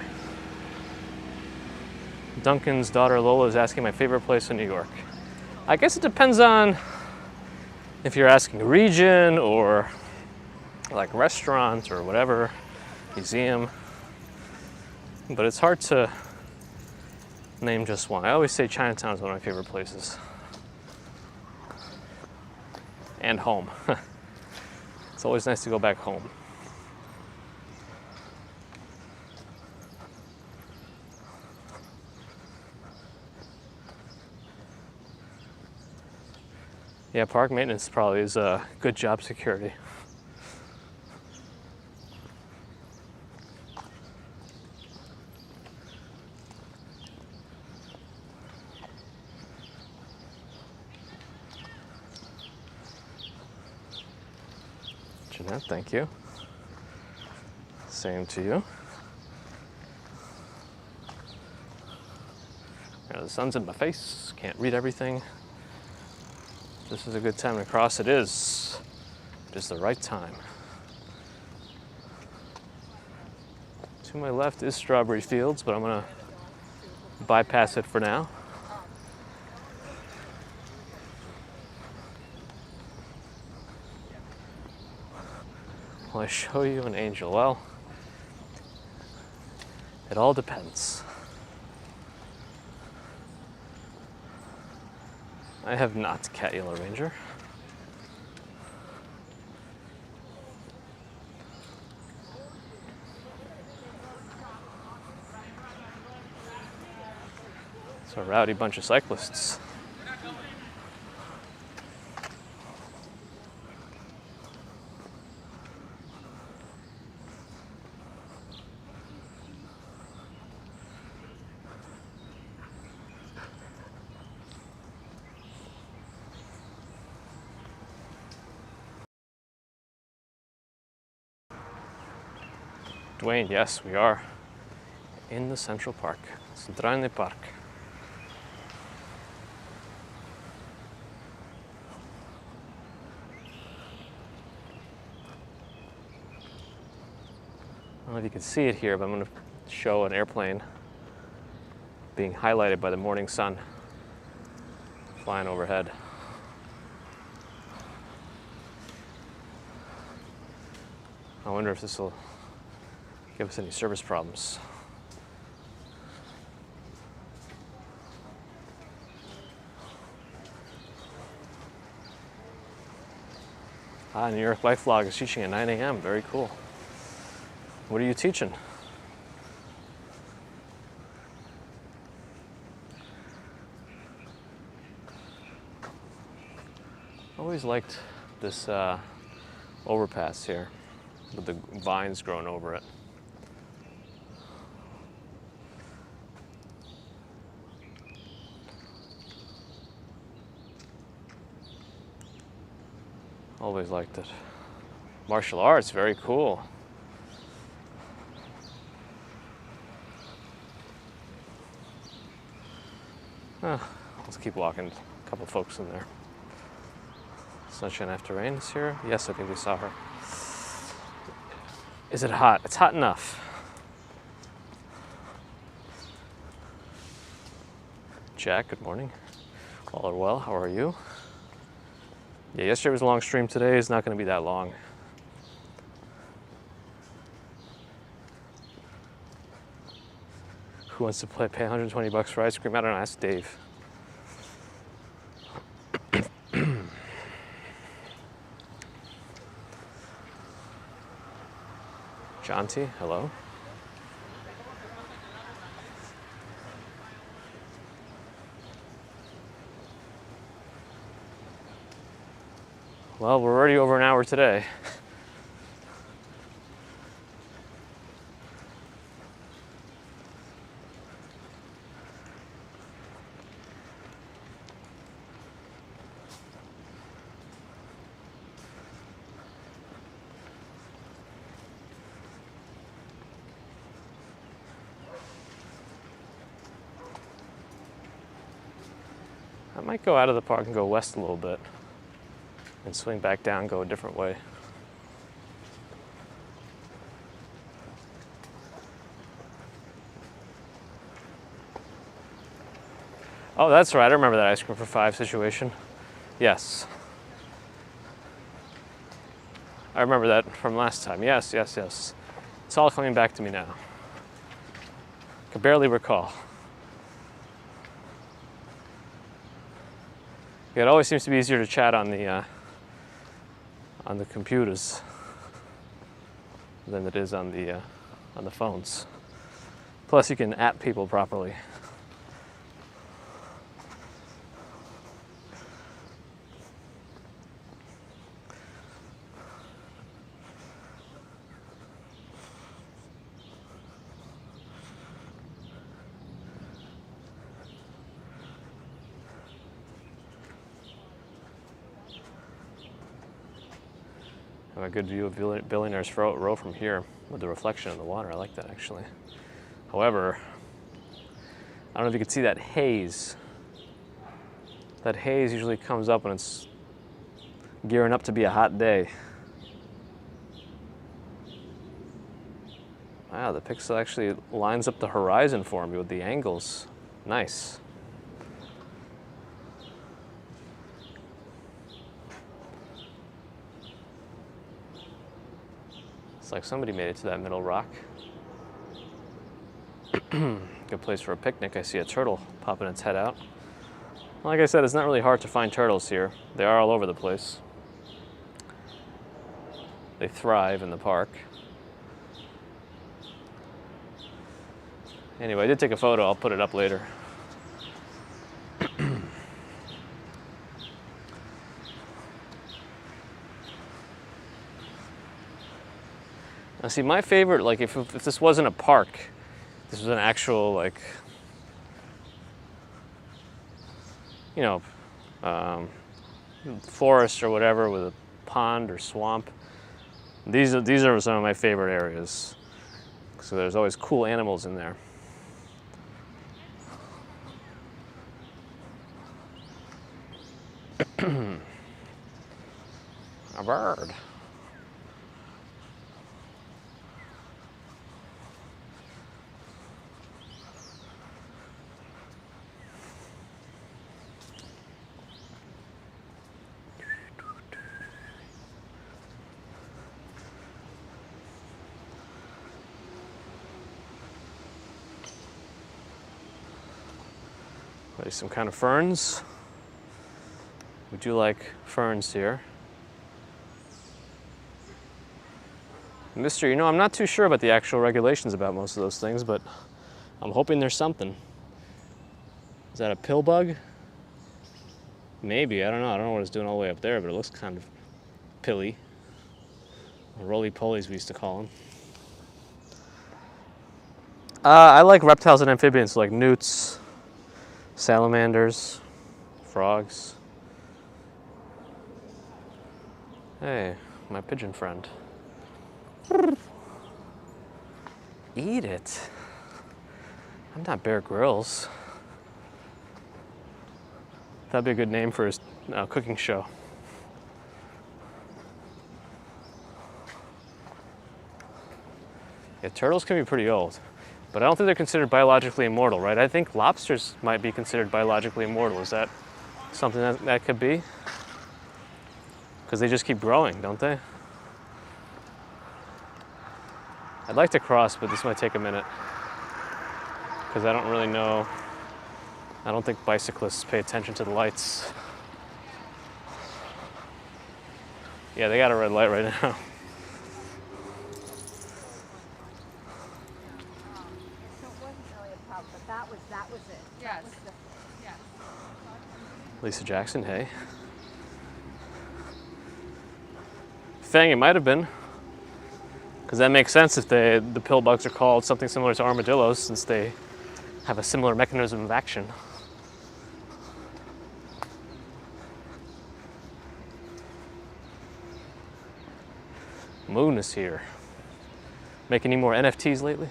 Duncan's daughter Lola is asking my favorite place in New York. I guess it depends on if you're asking region or like restaurant or whatever, museum. But it's hard to name just one. I always say Chinatown is one of my favorite places. And home. It's always nice to go back home. Yeah, park maintenance probably is a good job security. Jeanette, thank you. Same to you. The sun's in my face, can't read everything. This is a good time to cross. It is. It is the right time. To my left is Strawberry Fields, but I'm gonna bypass it for now. Will I show you an angel? Well, it all depends. I have not Cat Yellow Ranger. It's a rowdy bunch of cyclists. Dwayne, yes, we are in the Central Park, Centralny Park. I don't know if you can see it here, but I'm going to show an airplane being highlighted by the morning sun flying overhead. I wonder if this will give us any service problems. New York Life Vlog is teaching at 9 a.m. Very cool. What are you teaching? Always liked this overpass here with the vines growing over it. Always liked it. Martial arts, very cool. Let's keep walking. A couple folks in there. Sunshine after rain is here. Yes, I think we saw her. Is it hot? It's hot enough. Jack, good morning. All are well. How are you? Yeah, yesterday was a long stream. Today is not going to be that long. Who wants to pay $120 for ice cream? I don't know. Ask Dave. Jonty, hello. Well, we're already over an hour today. I might go out of the park and go west a little bit and swing back down, go a different way. Oh, that's right. I remember that ice cream for $5 situation. Yes. I remember that from last time. Yes, yes, yes. It's all coming back to me now. I can barely recall. Yeah, it always seems to be easier to chat on the computers than it is on the phones. Plus, you can @people properly. A good view of Billionaire's Row from here with the reflection of the water. I like that actually. However, I don't know if you can see that haze. That haze usually comes up when it's gearing up to be a hot day. Wow, the pixel actually lines up the horizon for me with the angles. Nice. It's like somebody made it to that middle rock. Good place for a picnic. I see a turtle popping its head out. Like I said, it's not really hard to find turtles here. They are all over the place. They thrive in the park. Anyway, I did take a photo. I'll put it up later. Now see, my favorite, like if this wasn't a park, this was an actual, like, you know, forest or whatever with a pond or swamp. These are some of my favorite areas. So there's always cool animals in there. A bird. Maybe some kind of ferns. We do like ferns here. Mister, you know, I'm not too sure about the actual regulations about most of those things, but I'm hoping there's something. Is that a pill bug? Maybe, I don't know. I don't know what it's doing all the way up there, but it looks kind of pilly. Roly-polies, we used to call them. I like reptiles and amphibians, so like newts, salamanders, frogs. Hey, my pigeon friend. Eat it. I'm not Bear Grylls. That'd be a good name for his cooking show. Yeah, turtles can be pretty old, but I don't think they're considered biologically immortal, right? I think lobsters might be considered biologically immortal. Is that something that could be? Because they just keep growing, don't they? I'd like to cross, but this might take a minute because I don't really know. I don't think bicyclists pay attention to the lights. Yeah, they got a red light right now. So it wasn't really a problem, but that was it. Yes. Yes. Lisa Jackson, hey. Fang, it might have been. Because that makes sense if the pill bugs are called something similar to armadillos, since they have a similar mechanism of action. Moon is here. Make any more NFTs lately?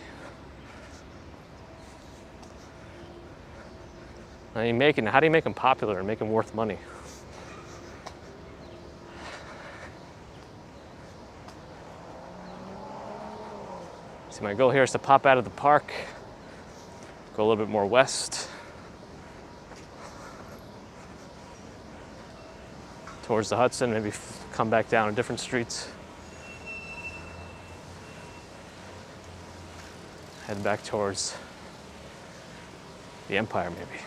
How do you make them popular and make them worth money? See, my goal here is to pop out of the park, go a little bit more west, towards the Hudson, maybe come back down a different streets. Head back towards the Empire, maybe.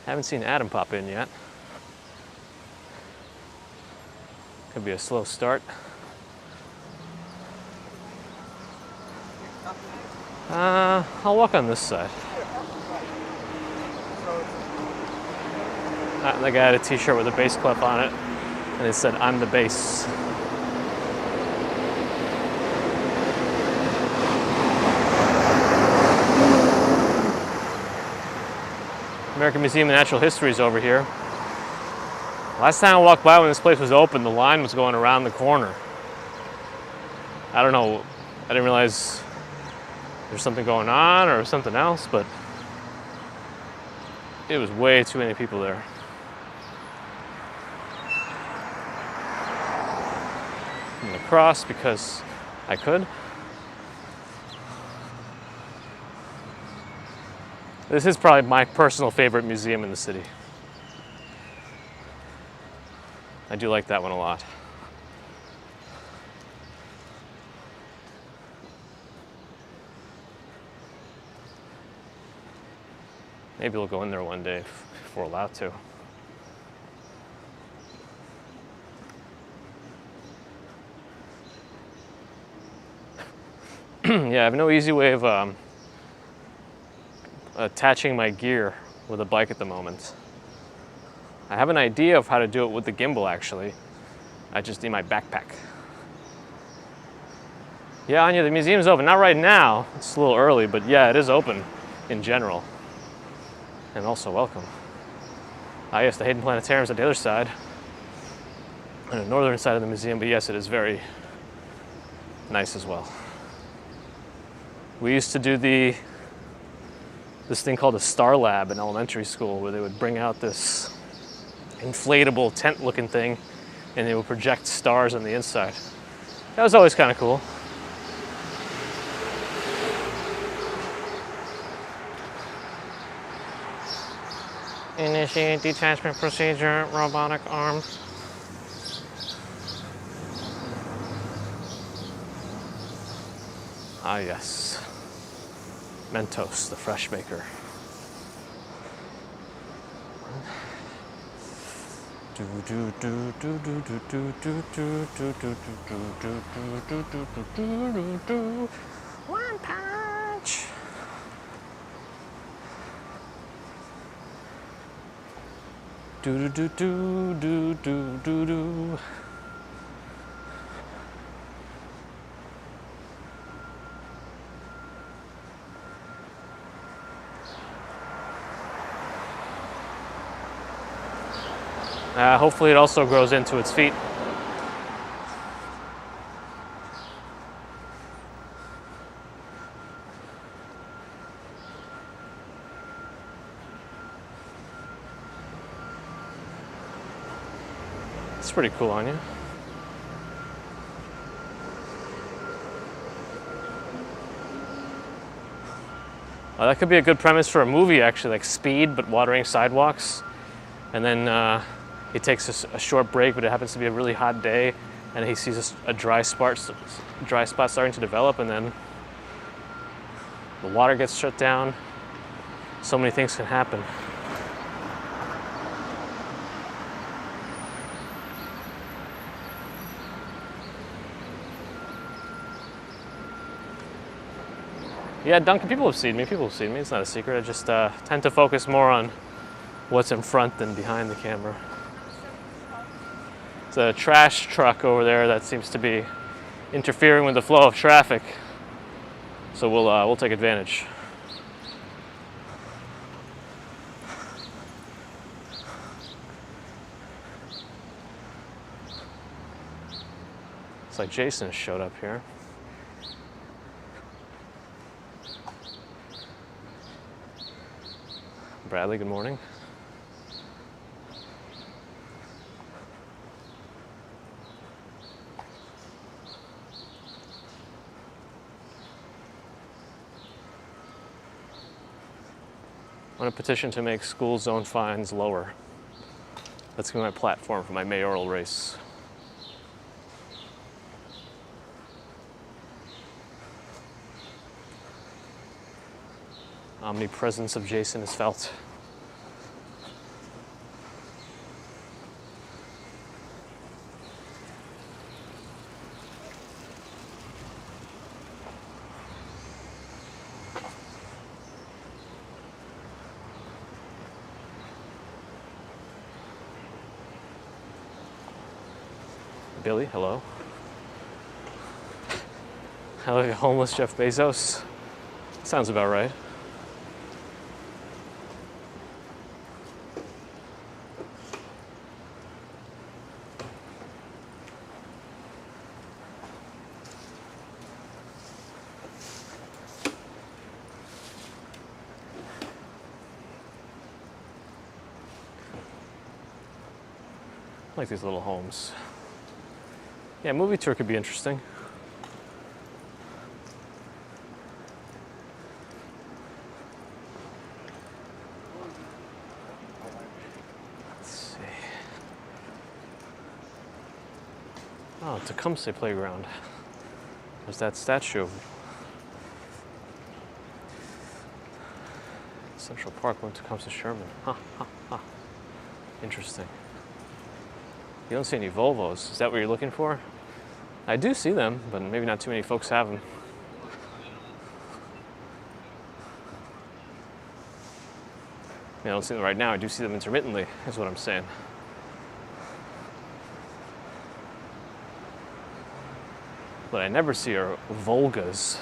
Haven't seen Adam pop in yet. Could be a slow start. I'll walk on this side. The guy had a t-shirt with a bass clef on it, and it said, "I'm the bass." American Museum of Natural History is over here. Last time I walked by when this place was open, the line was going around the corner. I don't know, I didn't realize there's something going on or something else, but it was way too many people there. I'm gonna cross because I could. This is probably my personal favorite museum in the city. I do like that one a lot. Maybe we'll go in there one day if we're allowed to. Yeah, I have no easy way of attaching my gear with a bike at the moment. I have an idea of how to do it with the gimbal, actually. I just need my backpack. Yeah, Anya, the museum's open. Not right now. It's a little early, but yeah, it is open in general. And also welcome. Ah, yes, the Hayden Planetarium's on the other side. On the northern side of the museum, but yes, it is very nice as well. We used to do this thing called a Star Lab in elementary school, where they would bring out this inflatable tent looking thing and they would project stars on the inside. That was always kind of cool. Initiate detachment procedure, robotic arm. Ah, yes. Mentos, the fresh maker. One punch. Do do do do do do do. Hopefully it also grows into its feet. It's pretty cool on you. That could be a good premise for a movie, actually, like Speed, but watering sidewalks. And then he takes a short break, but it happens to be a really hot day, and he sees a dry spot starting to develop, and then the water gets shut down. So many things can happen. Yeah, Duncan, people have seen me. It's not a secret. I just tend to focus more on what's in front than behind the camera. It's a trash truck over there that seems to be interfering with the flow of traffic. So we'll take advantage. It's like Jason showed up here. Bradley, good morning. I want to petition to make school zone fines lower. That's going to be my platform for my mayoral race. Omnipresence of Jason is felt. Billy, hello. I look like a homeless Jeff Bezos. Sounds about right. I like these little homes. Yeah, movie tour could be interesting. Let's see. Oh, Tecumseh Playground. There's that statue of Central Park went to Tecumseh Sherman. Interesting. You don't see any Volvos. Is that what you're looking for? I do see them, but maybe not too many folks have them. I don't see them right now. I do see them intermittently, is what I'm saying. What I never see are Volgas.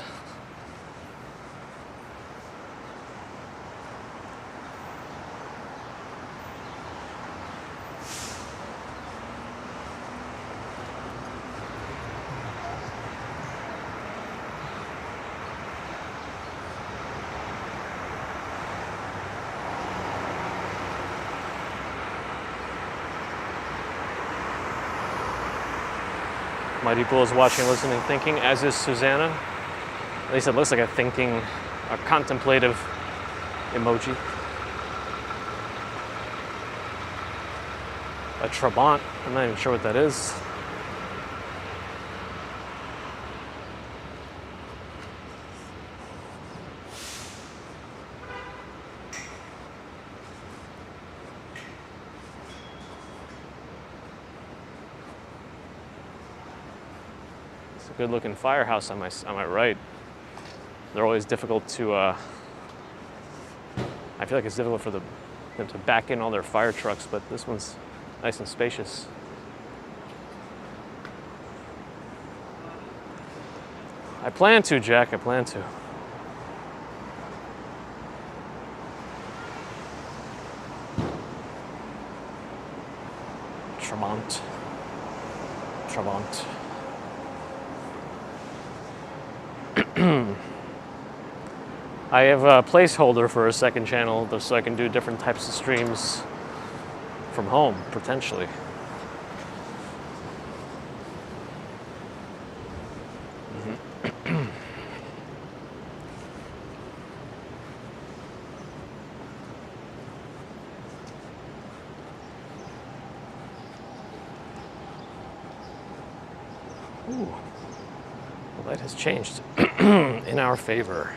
Mighty Bull is watching, listening, thinking, as is Susanna. At least it looks like a contemplative emoji. A Trabant, I'm not even sure what that is. good looking firehouse on my right. They're always difficult to, I feel like it's difficult for them to back in all their fire trucks, but this one's nice and spacious. I plan to, Jack, I plan to. Tremont. I have a placeholder for a second channel so I can do different types of streams from home, potentially. Ooh, the light has changed in our favor.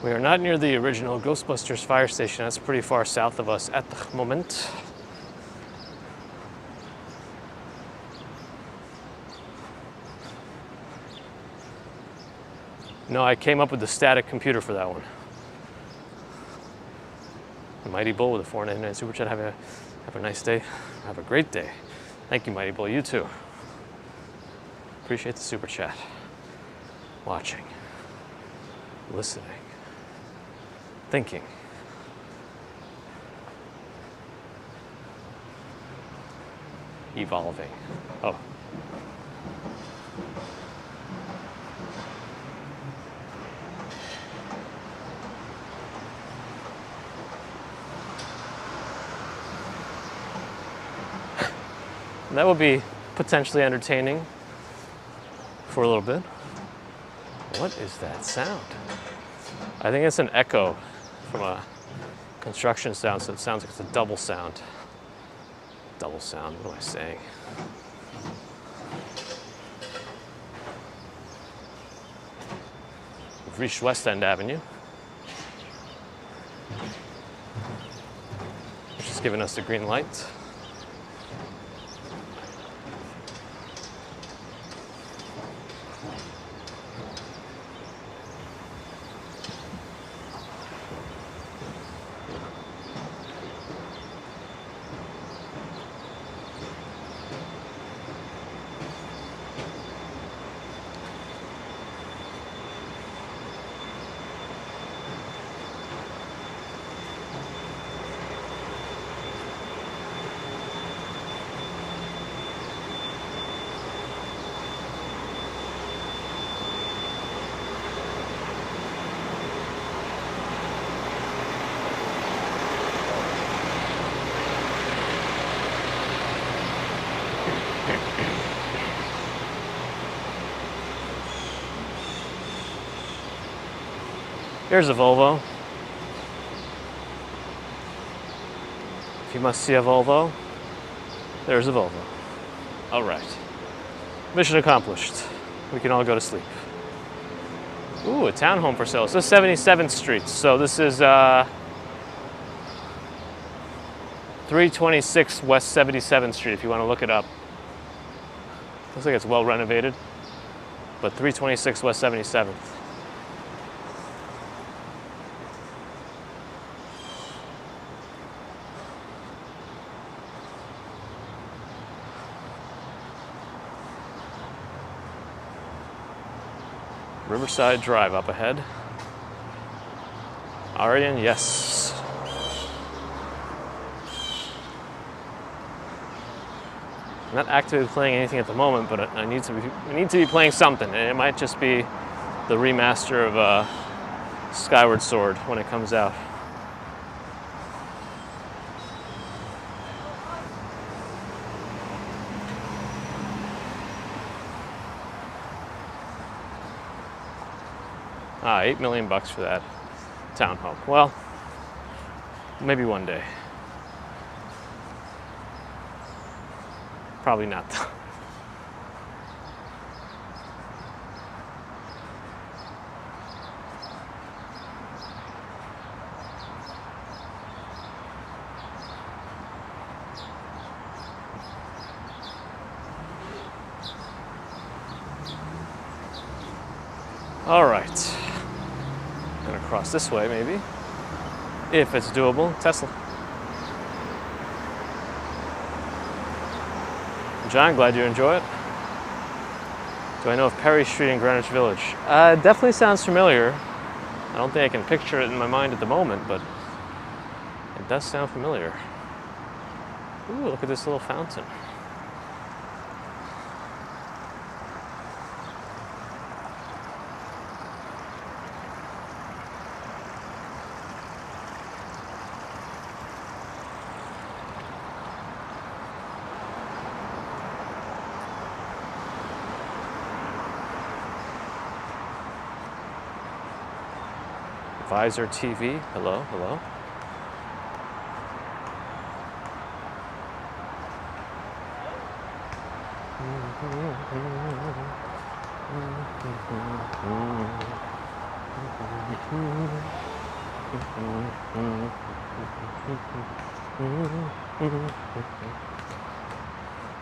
We are not near the original Ghostbusters fire station. That's pretty far south of us at the moment. No, I came up with the static computer for that one. The Mighty Bull with a $4.99 super chat. Have a nice day. Have a great day. Thank you, Mighty Bull. You too. Appreciate the super chat. Watching. Listening. Thinking. Evolving. Oh. That would be potentially entertaining for a little bit. What is that sound? I think it's an echo from a construction sound, so it sounds like it's a double sound. Double sound, what am I saying? We've reached West End Avenue, which is giving us the green light. Here's a Volvo. If you must see a Volvo, there's a Volvo. All right. Mission accomplished. We can all go to sleep. Ooh, a townhome for sale. So this is 77th Street. So this is 326 West 77th Street, if you want to look it up. Looks like it's well renovated, but 326 West 77th. Riverside Drive up ahead. Arian, yes. I'm not actively playing anything at the moment, but I need to be playing something, and it might just be the remaster of Skyward Sword when it comes out. $8 million for that townhome. Well, maybe one day. Probably not though. All right. Gonna cross this way, maybe. If it's doable. Tesla. John, glad you enjoy it. Do I know of Perry Street in Greenwich Village? Definitely sounds familiar. I don't think I can picture it in my mind at the moment, but it does sound familiar. Ooh, look at this little fountain. Visor TV, hello, hello.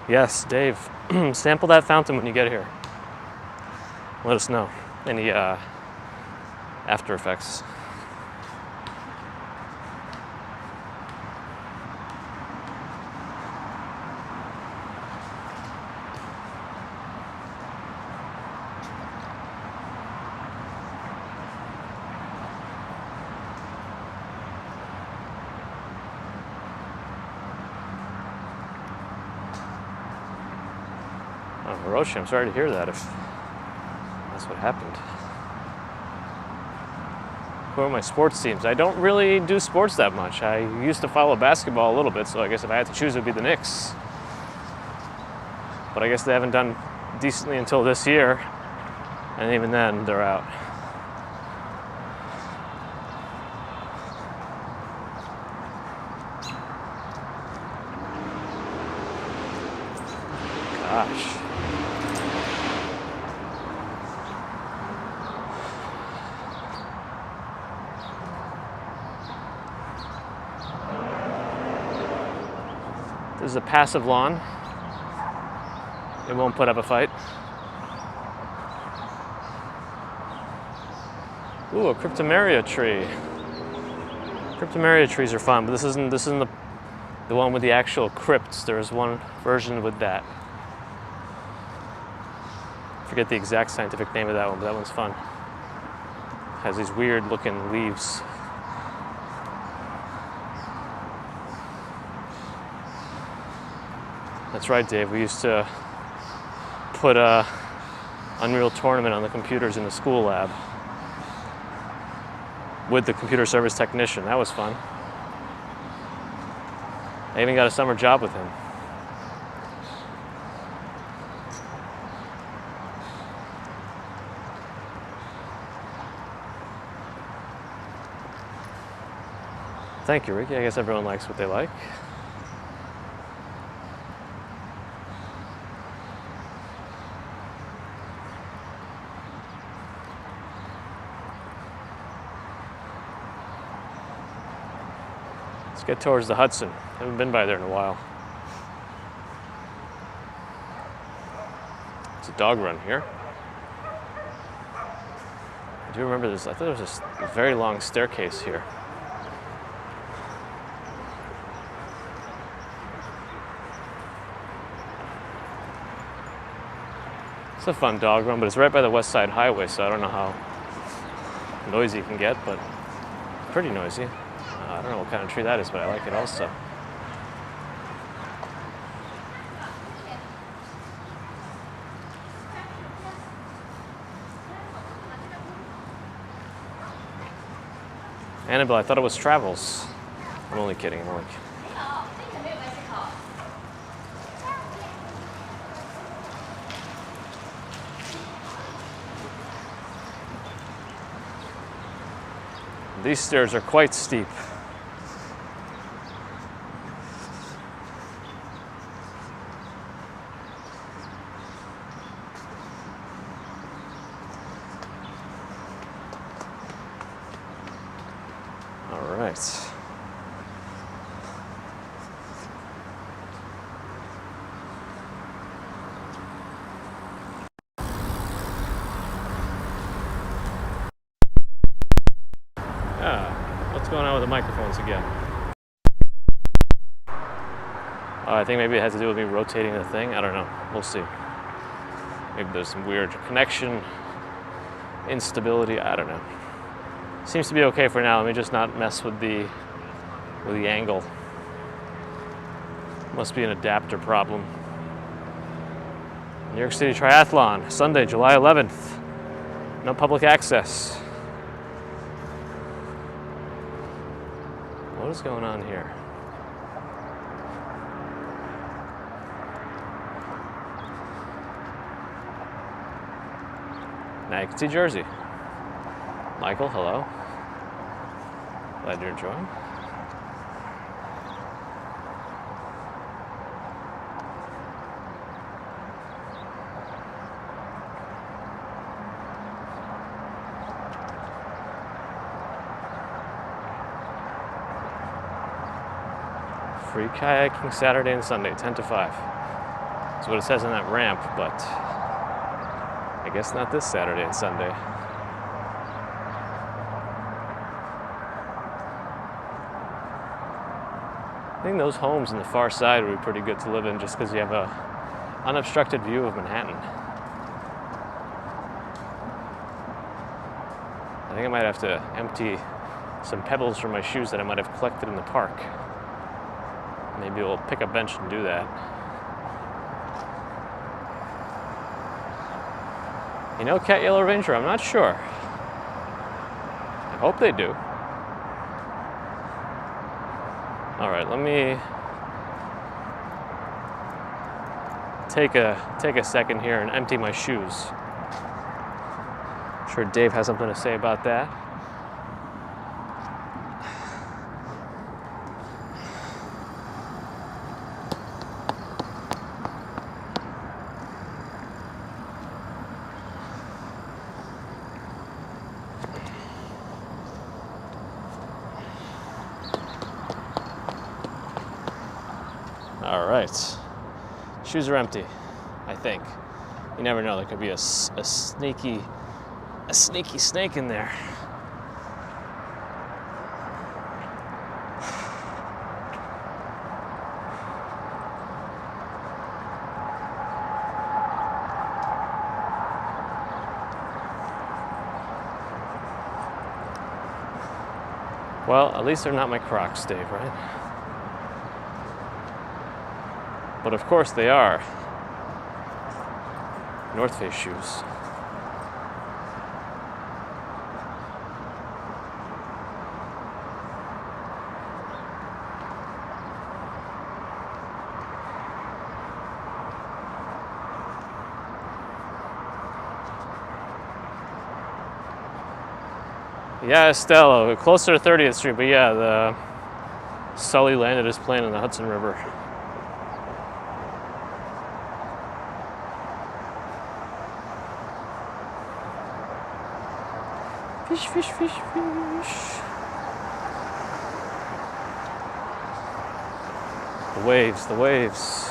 Yes, Dave, sample that fountain when you get here. Let us know any after effects. Oh, Hiroshi, I'm sorry to hear that if that's what happened. Who are my sports teams? I don't really do sports that much. I used to follow basketball a little bit, so I guess if I had to choose, it would be the Knicks. But I guess they haven't done decently until this year, and even then, they're out. Gosh. This is a passive lawn. It won't put up a fight. Ooh, a cryptomeria tree. Cryptomeria trees are fun, but this isn't the one with the actual crypts. There's one version with that. Forget the exact scientific name of that one, but that one's fun. Has these weird looking leaves. That's right, Dave. We used to put a Unreal Tournament on the computers in the school lab with the computer service technician. That was fun. I even got a summer job with him. Thank you, Ricky. I guess everyone likes what they like. Let's get towards the Hudson. Haven't been by there in a while. It's a dog run here. I do remember this. I thought there was a very long staircase here. It's a fun dog run, but it's right by the West Side Highway, so I don't know how noisy it can get, but it's pretty noisy. I don't know what kind of tree that is, but I like it also. Annabelle, I thought it was Travels. I'm only kidding, I'm only kidding. These stairs are quite steep. All right. What's going on with the microphones again? I think maybe it has to do with me rotating the thing. I don't know. We'll see. Maybe there's some weird connection instability. I don't know. Seems to be okay for now. Let me just not mess with the angle. Must be an adapter problem. New York City Triathlon, Sunday, July 11th. No public access. What is going on here? Now you can see Jersey. Michael, hello. Glad you're enjoying. Free kayaking Saturday and Sunday, 10 to 5. That's what it says on that ramp, but I guess not this Saturday and Sunday. I think those homes in the far side would be pretty good to live in just because you have a unobstructed view of Manhattan. I think I might have to empty some pebbles from my shoes that I might have collected in the park. Maybe we'll pick a bench and do that. You know Cat Yellow Ranger? I'm not sure. I hope they do. All right, let me take a second here and empty my shoes. I'm sure Dave has something to say about that. All right, shoes are empty, I think. You never know, there could be a sneaky snake in there. Well, at least they're not my Crocs, Dave, right? But of course they are North Face shoes. Yeah, Estelle, closer to 30th Street, but yeah, the Sully landed his plane in the Hudson River. Fish, fish, fish, fish. The waves, the waves.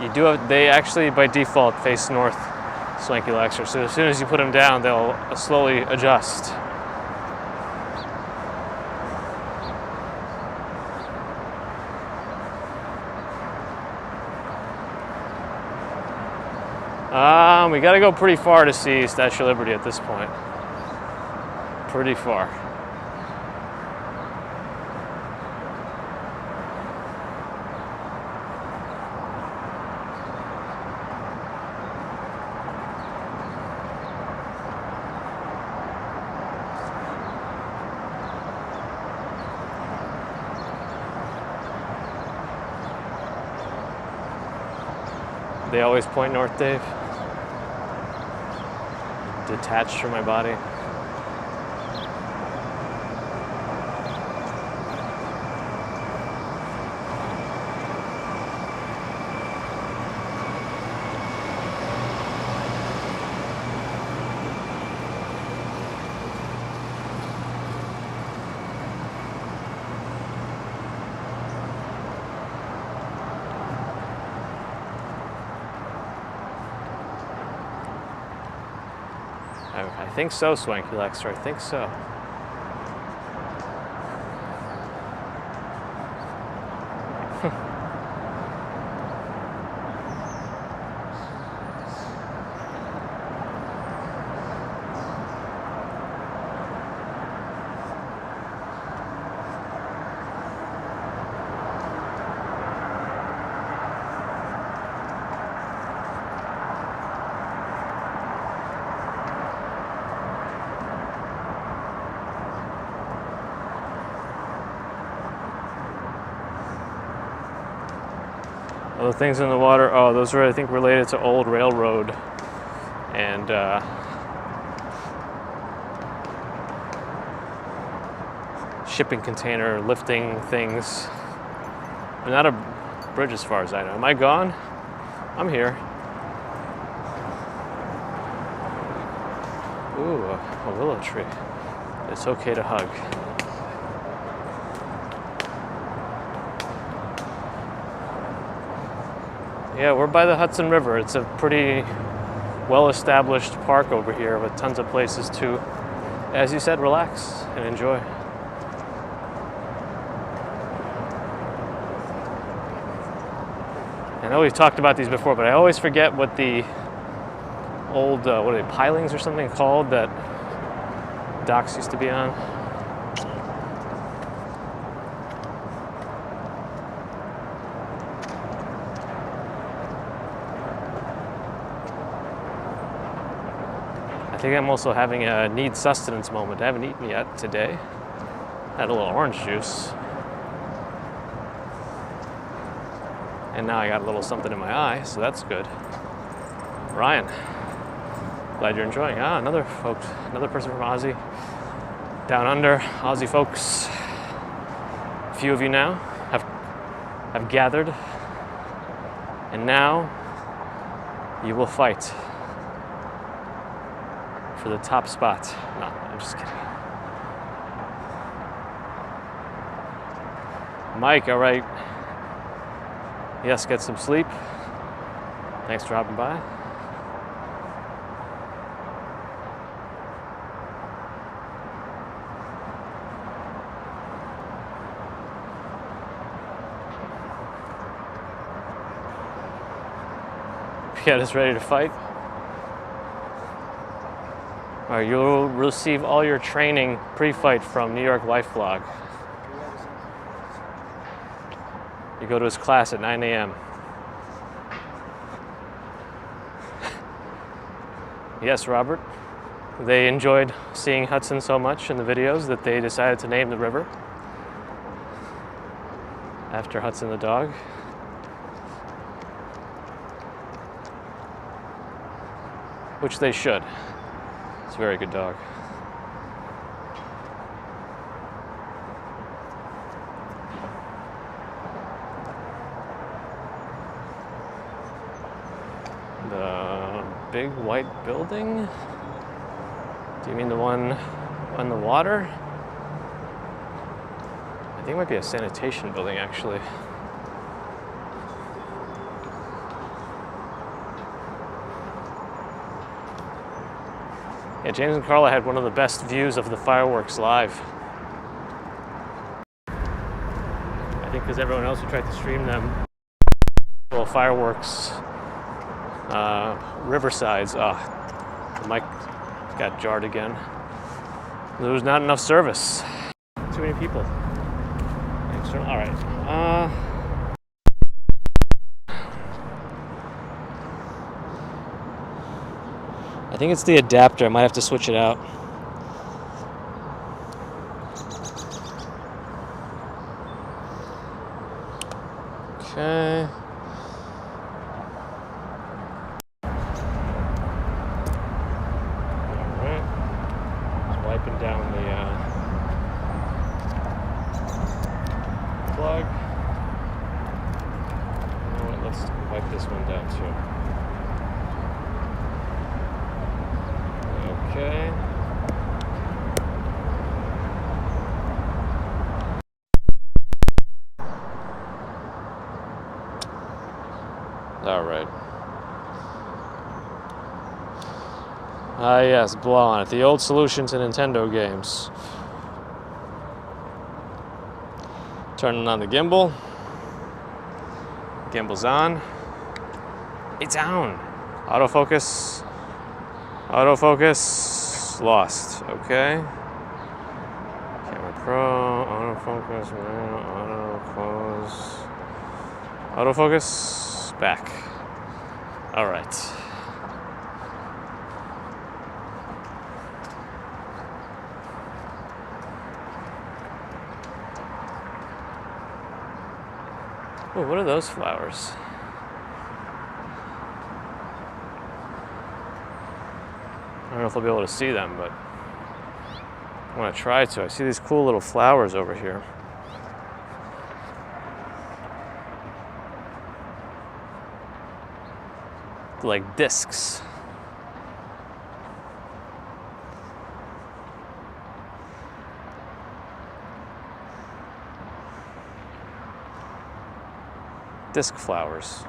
You do have, they actually by default face north, Swanky Laxer, so as soon as you put them down, they'll slowly adjust. We gotta go pretty far to see Statue of Liberty at this point. Pretty far. They always point north, Dave. Detached from my body. I think so, Swanky Lexter, I think so. Other things in the water, oh, those are, I think, related to old railroad and shipping container lifting things. But not a bridge as far as I know. Am I gone? I'm here. Ooh, a willow tree. It's okay to hug. Yeah, we're by the Hudson River. It's a pretty well-established park over here with tons of places to, as you said, relax and enjoy. I know we've talked about these before, but I always forget what the old, what are they, pilings or something called that docks used to be on. I think I'm also having a need sustenance moment. I haven't eaten yet today. Had a little orange juice. And now I got a little something in my eye, so that's good. Ryan, glad you're enjoying. Ah, another person from Aussie. Down under, Aussie folks. A few of you now have gathered. And now you will fight for the top spot. No, I'm just kidding. Mike, all right. Yes, get some sleep. Thanks for dropping by. Get us ready to fight. All right, you'll receive all your training pre-fight from New York Life Vlog. You go to his class at 9 a.m. Yes, Robert. They enjoyed seeing Hudson so much in the videos that they decided to name the river after Hudson the dog. Which they should. It's a very good dog. The big white building? Do you mean the one on the water? I think it might be a sanitation building, actually. Yeah, James and Carla had one of the best views of the fireworks live. I think because everyone else who tried to stream them, well, fireworks, Riversides. The mic got jarred again. There was not enough service. Too many people. All right. I think it's the adapter. I might have to switch it out. Okay. Alright. Just wiping down the plug. You know what? Let's wipe this one down too. Okay. All right. Ah, yes, blow on it. The old solution to Nintendo games. Turning on the gimbal. Gimbal's on. It's on. Autofocus. Autofocus. Lost. Okay. Camera Pro. Autofocus. Auto close. Autofocus. Back. All right. Oh, what are those flowers? I don't know if I'll be able to see them, but I want to try to. I see these cool little flowers over here. Like discs. Disc flowers.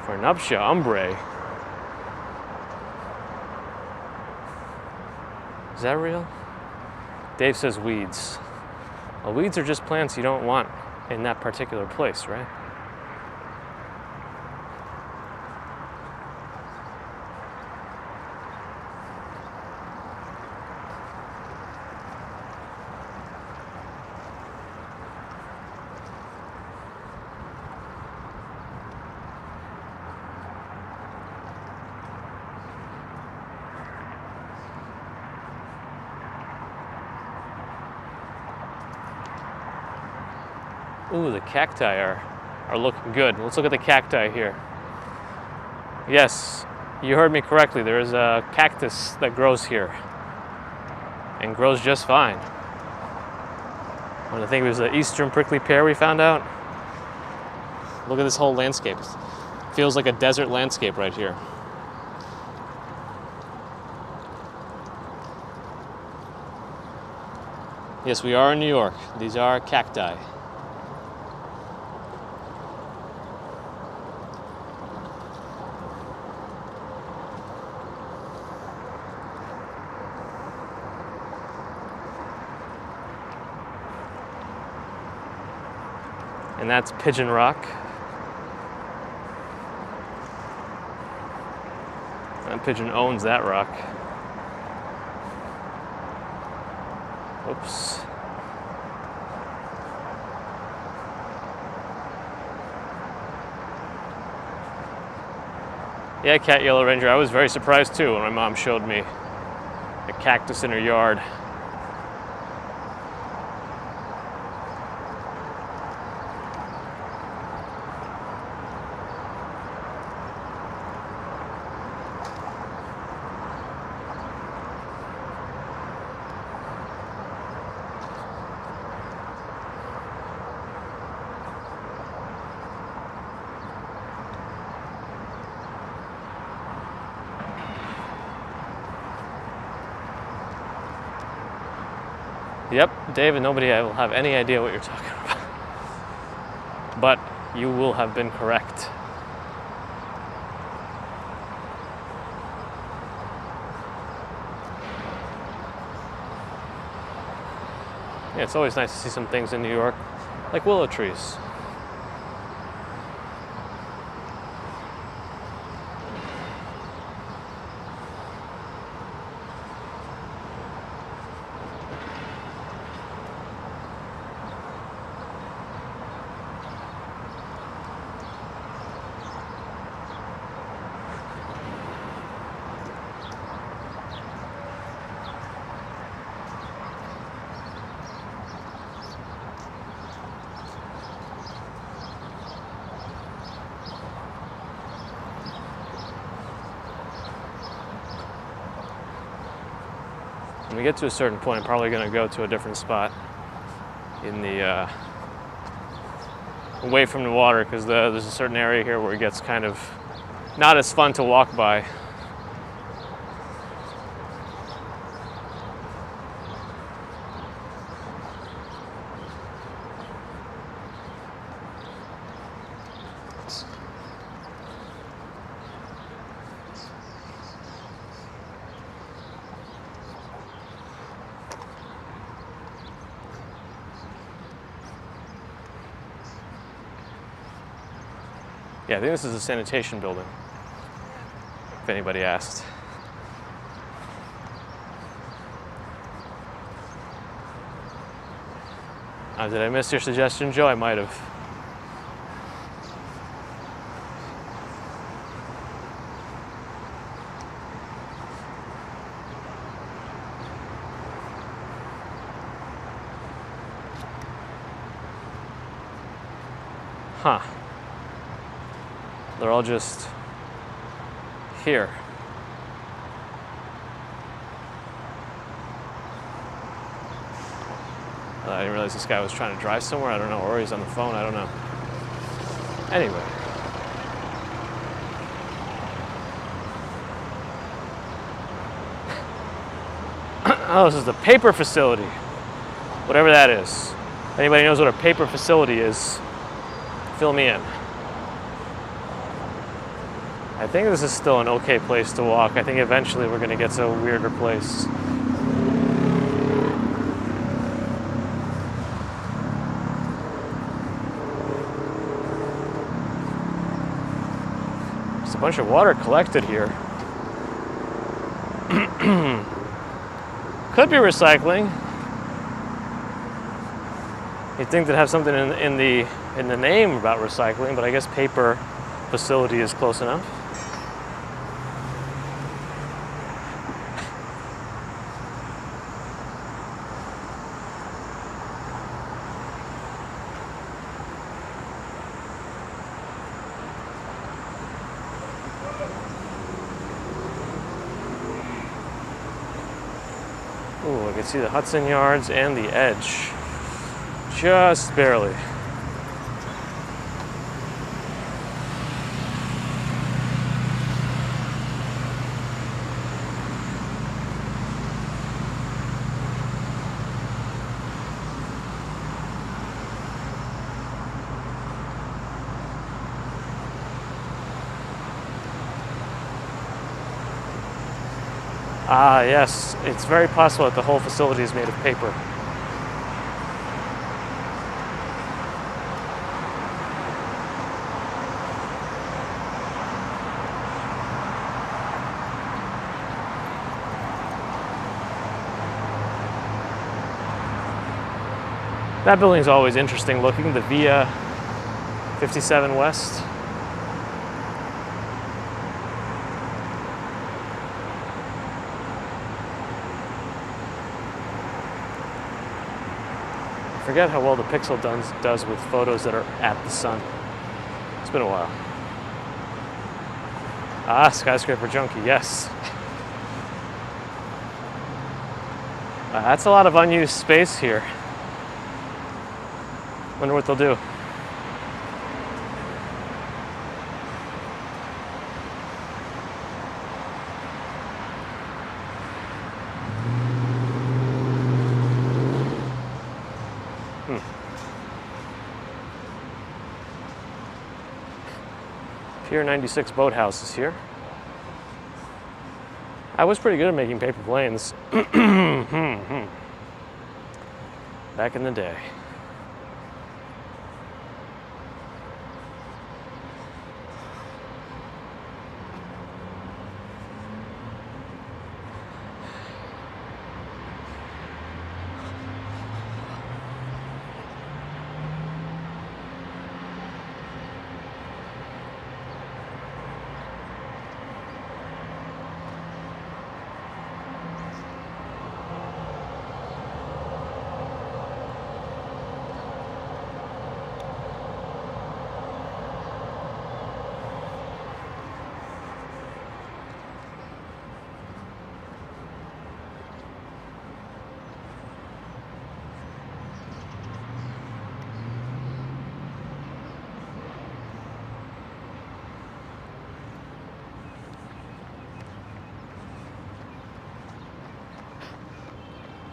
For nuptia ombre. Is that real? Dave says weeds. Well, weeds are just plants you don't want in that particular place, right? Ooh, the cacti are looking good. Let's look at the cacti here. Yes, you heard me correctly. There is a cactus that grows here and grows just fine. I think it was the eastern prickly pear we found out. Look at this whole landscape. It feels like a desert landscape right here. Yes, we are in New York. These are cacti. And that's Pigeon Rock. And Pigeon owns that rock. Oops. Yeah, Cat Yellow Ranger. I was very surprised too when my mom showed me a cactus in her yard. Yep, David, nobody will have any idea what you're talking about. But you will have been correct. Yeah, it's always nice to see some things in New York, like willow trees. When we get to a certain point, I'm probably going to go to a different spot in the away from the water because there's a certain area here where it gets kind of not as fun to walk by. Yeah, I think this is a sanitation building, if anybody asked. Did I miss your suggestion, Joe? I might have. Huh. They're all just here. I didn't realize this guy was trying to drive somewhere. I don't know, or he's on the phone. I don't know. Anyway. Oh, this is the paper facility. Whatever that is. If anybody knows what a paper facility is, fill me in. I think this is still an okay place to walk. I think eventually we're going to get to a weirder place. There's a bunch of water collected here. Could be recycling. You'd think they'd have something in the name about recycling, but I guess paper facility is close enough. Ooh, I can see the Hudson Yards and the edge. Just barely. Ah, yes, it's very possible that the whole facility is made of paper. That building is always interesting looking, the Via 57 West. I forget how well the Pixel does with photos that are at the sun. It's been a while. Ah, skyscraper junkie, yes. That's a lot of unused space here. Wonder what they'll do. Pier 96 Boathouse is here. I was pretty good at making paper planes back in the day.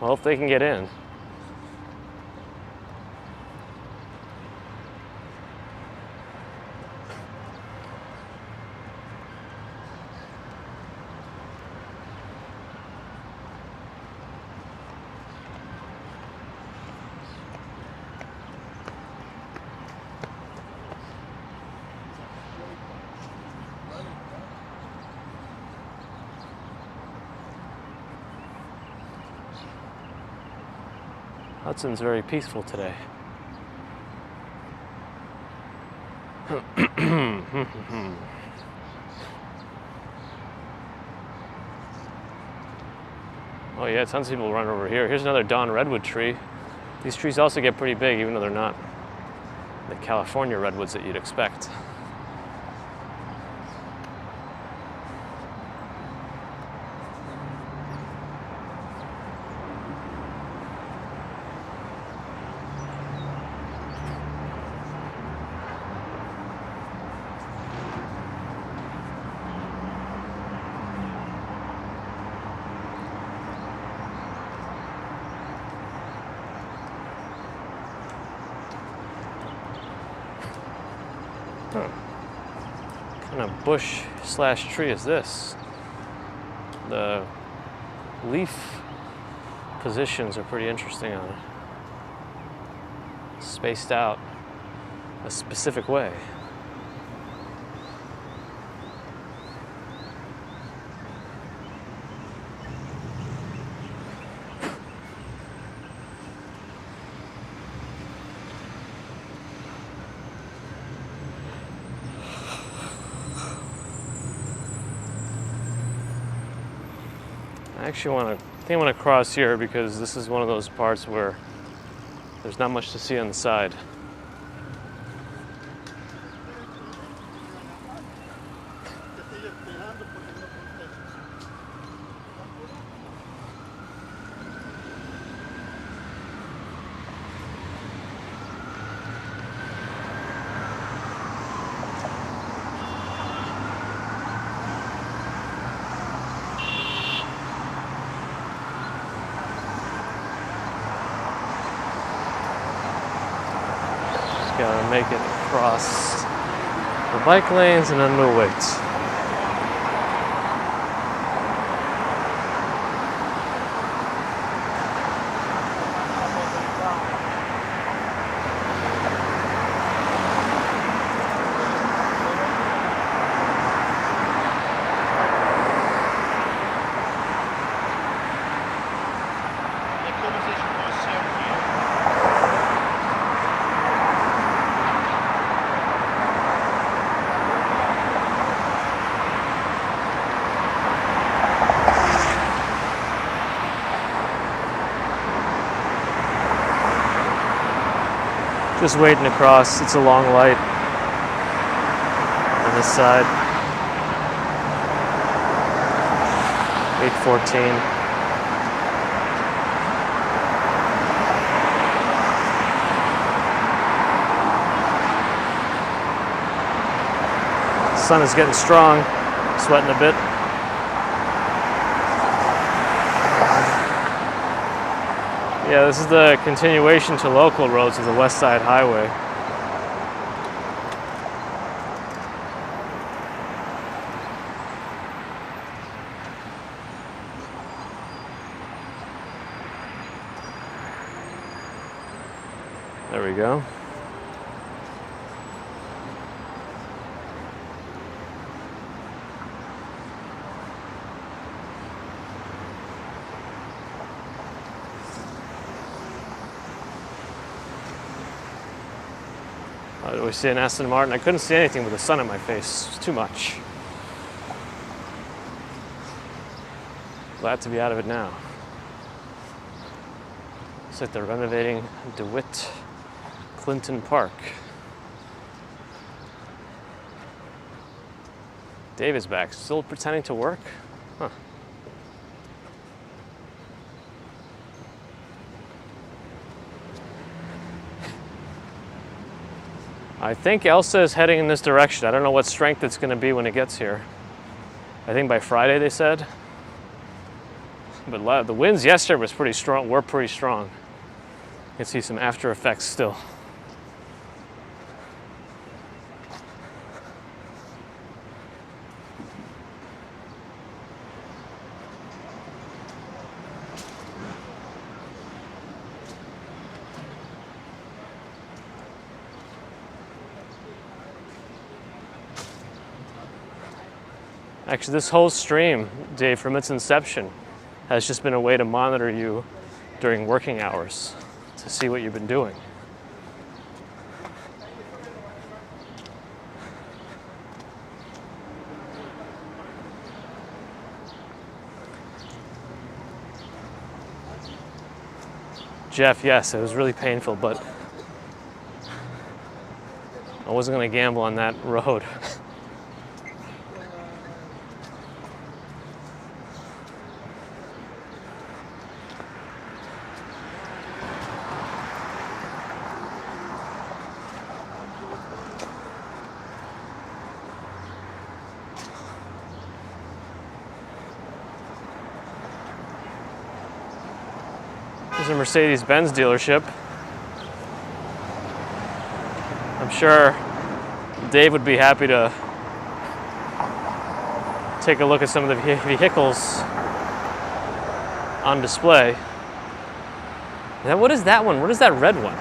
Well, if they can get in. Hudson's very peaceful today. Oh yeah, tons of people run over here. Here's another Dawn redwood tree. These trees also get pretty big, even though they're not the California redwoods that you'd expect. Huh. What kind of bush slash tree is this? The leaf positions are pretty interesting on it. Spaced out a specific way. I think I want to cross here because this is one of those parts where there's not much to see on the side. Gotta make it across the bike lanes and underweight. Just waiting to cross. It's a long light on this side. 8:14. The sun is getting strong, sweating a bit. Yeah, this is the continuation to local roads of the West Side Highway. There we go. Do we see an Aston Martin? I couldn't see anything with the sun in my face. It's too much. Glad to be out of it now. Looks like they're renovating DeWitt Clinton Park. David's back, still pretending to work? Huh. I think Elsa is heading in this direction. I don't know what strength it's going to be when it gets here. I think by Friday, they said. But the winds yesterday was pretty strong. Were pretty strong. You can see some after effects still. Actually, this whole stream, Dave, from its inception, has just been a way to monitor you during working hours to see what you've been doing. Jeff, yes, it was really painful, but I wasn't going to gamble on that road. There's a Mercedes-Benz dealership. I'm sure Dave would be happy to take a look at some of the vehicles on display. What is that one? What is that red one?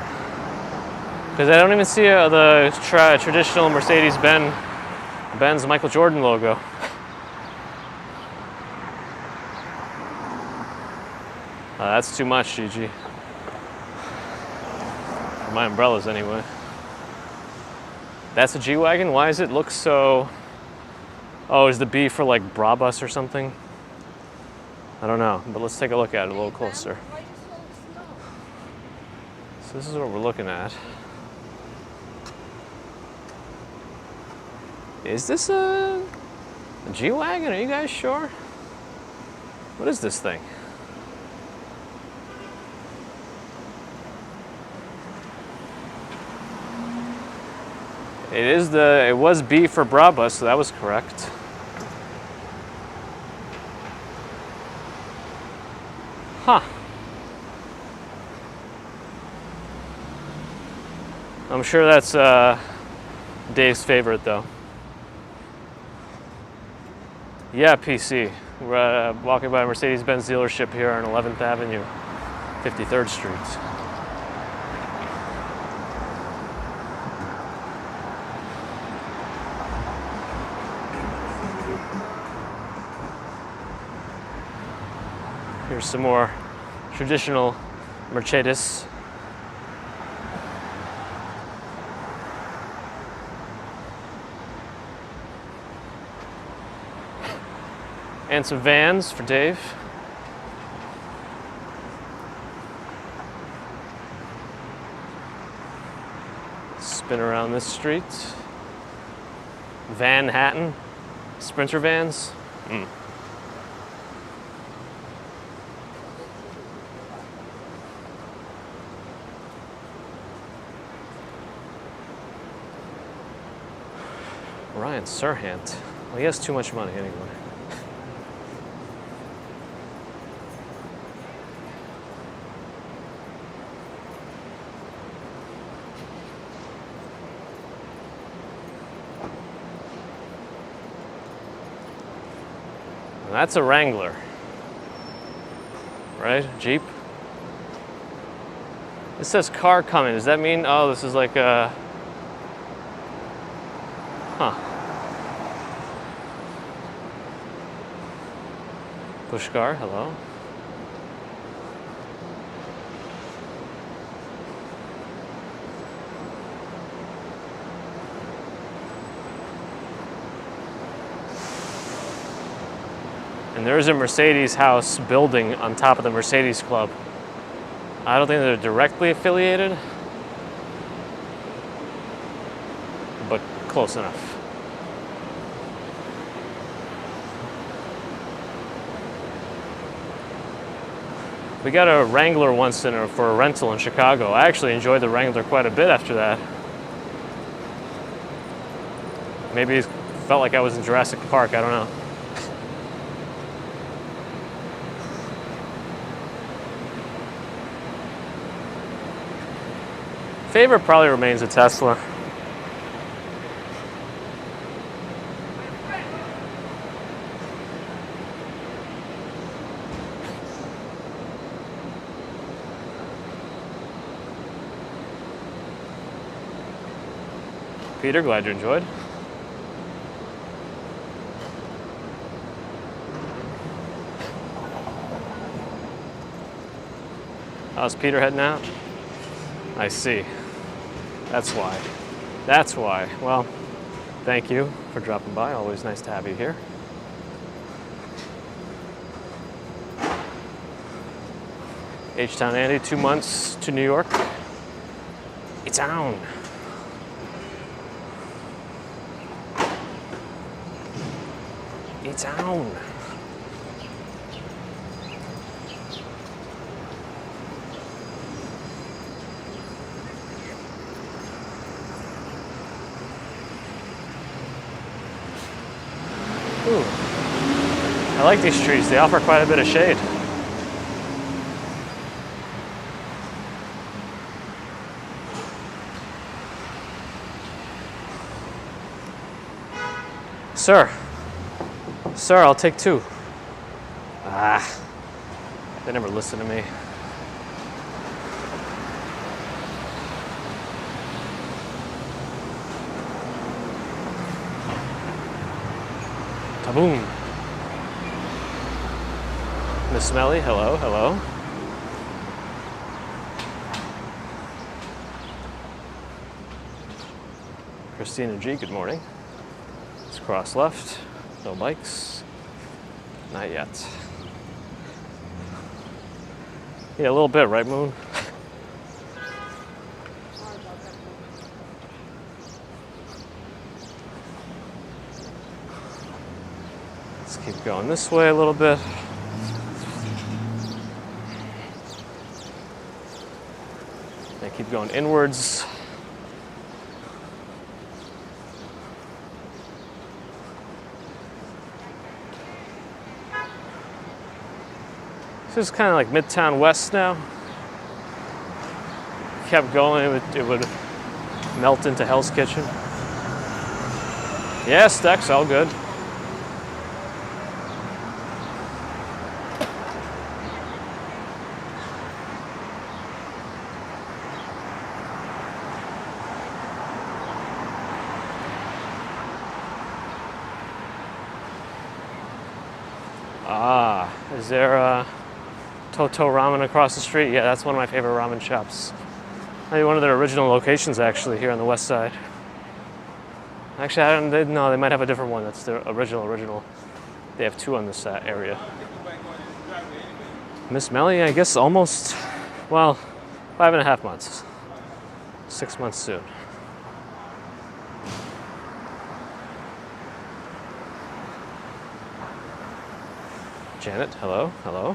Because I don't even see the traditional Mercedes-Benz Michael Jordan logo. That's too much, Gigi. For my umbrellas, anyway. That's a G-Wagon? Why does it look so... Oh, is the B for like Brabus or something? I don't know, but let's take a look at it a little closer. So this is what we're looking at. Is this a G-Wagon? Are you guys sure? What is this thing? It was B for Brabus, so that was correct. Huh. I'm sure that's Dave's favorite, though. Yeah, PC. We're walking by a Mercedes-Benz dealership here on 11th Avenue, 53rd Street. Here's some more traditional Mercedes. And some vans for Dave. Spin around this street. Van Hatton, Sprinter vans. Ryan Serhant. Well, he has too much money anyway. That's a Wrangler, right? Jeep. It says car coming. Does that mean, oh, this is like a, Pushkar, hello. And there's a Mercedes house building on top of the Mercedes Club. I don't think they're directly affiliated, but close enough. We got a Wrangler once for a rental in Chicago. I actually enjoyed the Wrangler quite a bit after that. Maybe it felt like I was in Jurassic Park, I don't know. Favorite probably remains a Tesla. Peter, glad you enjoyed. How's Peter heading out? I see. That's why. That's why. Well, thank you for dropping by. Always nice to have you here. H-Town Andy, 2 months to New York. It's on. It's on. Ooh. I like these trees. They offer quite a bit of shade. Sir. Sir, I'll take 2. Ah. They never listen to me. Boom. Miss Smelly, hello, hello. Christina G, good morning. Let's cross left. No bikes. Not yet. Yeah, a little bit, right, Moon? Keep going this way a little bit. And keep going inwards. This is kind of like Midtown West now. Kept going, it would melt into Hell's Kitchen. Yeah, Stex, all good. Ah, is there a Toto Ramen across the street? Yeah, that's one of my favorite ramen shops. Maybe one of their original locations, actually, here on the west side. Actually, no, they might have a different one. That's their original. They have 2 on this area. Miss Melly, I guess almost, well, 5.5 months. 6 months soon. Janet, hello, hello.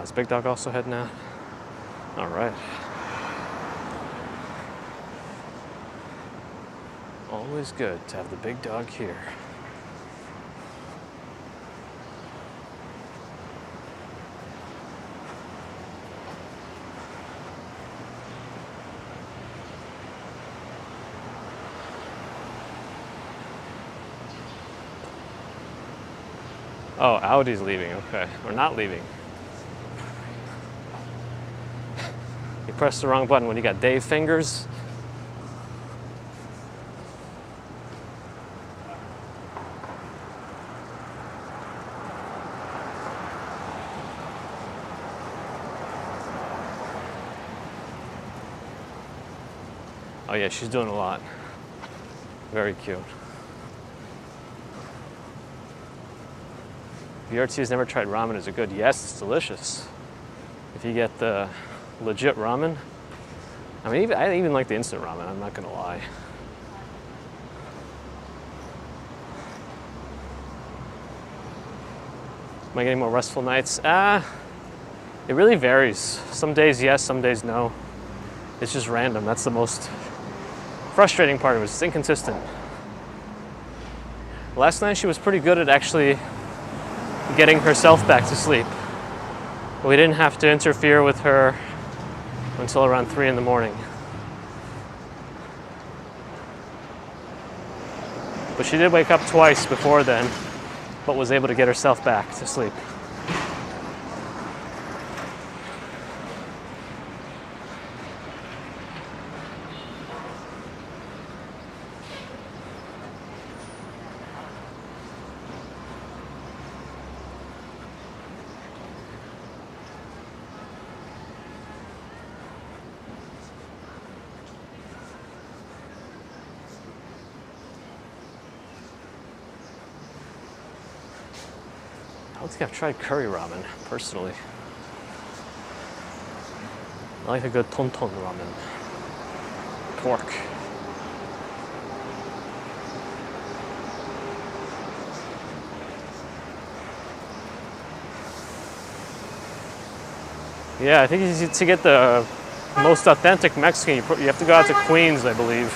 Is Big Dog also heading out? All right. Always good to have the big dog here. Oh, Audi's leaving, okay. Or not leaving. You pressed the wrong button when you got Dave fingers. Oh yeah, she's doing a lot. Very cute. BRT has never tried ramen. Is it good? Yes, it's delicious. If you get the legit ramen. I mean, I even like the instant ramen, I'm not gonna lie. Am I getting more restful nights? It really varies. Some days yes, some days no. It's just random. That's the most frustrating part was it's inconsistent. Last night she was pretty good at actually getting herself back to sleep. We didn't have to interfere with her until around 3 in the morning. But she did wake up twice before then, but was able to get herself back to sleep. I don't think I've tried curry ramen, personally. I like a good tonton ramen. Pork. Yeah, I think to get the most authentic Mexican, you have to go out to Queens, I believe.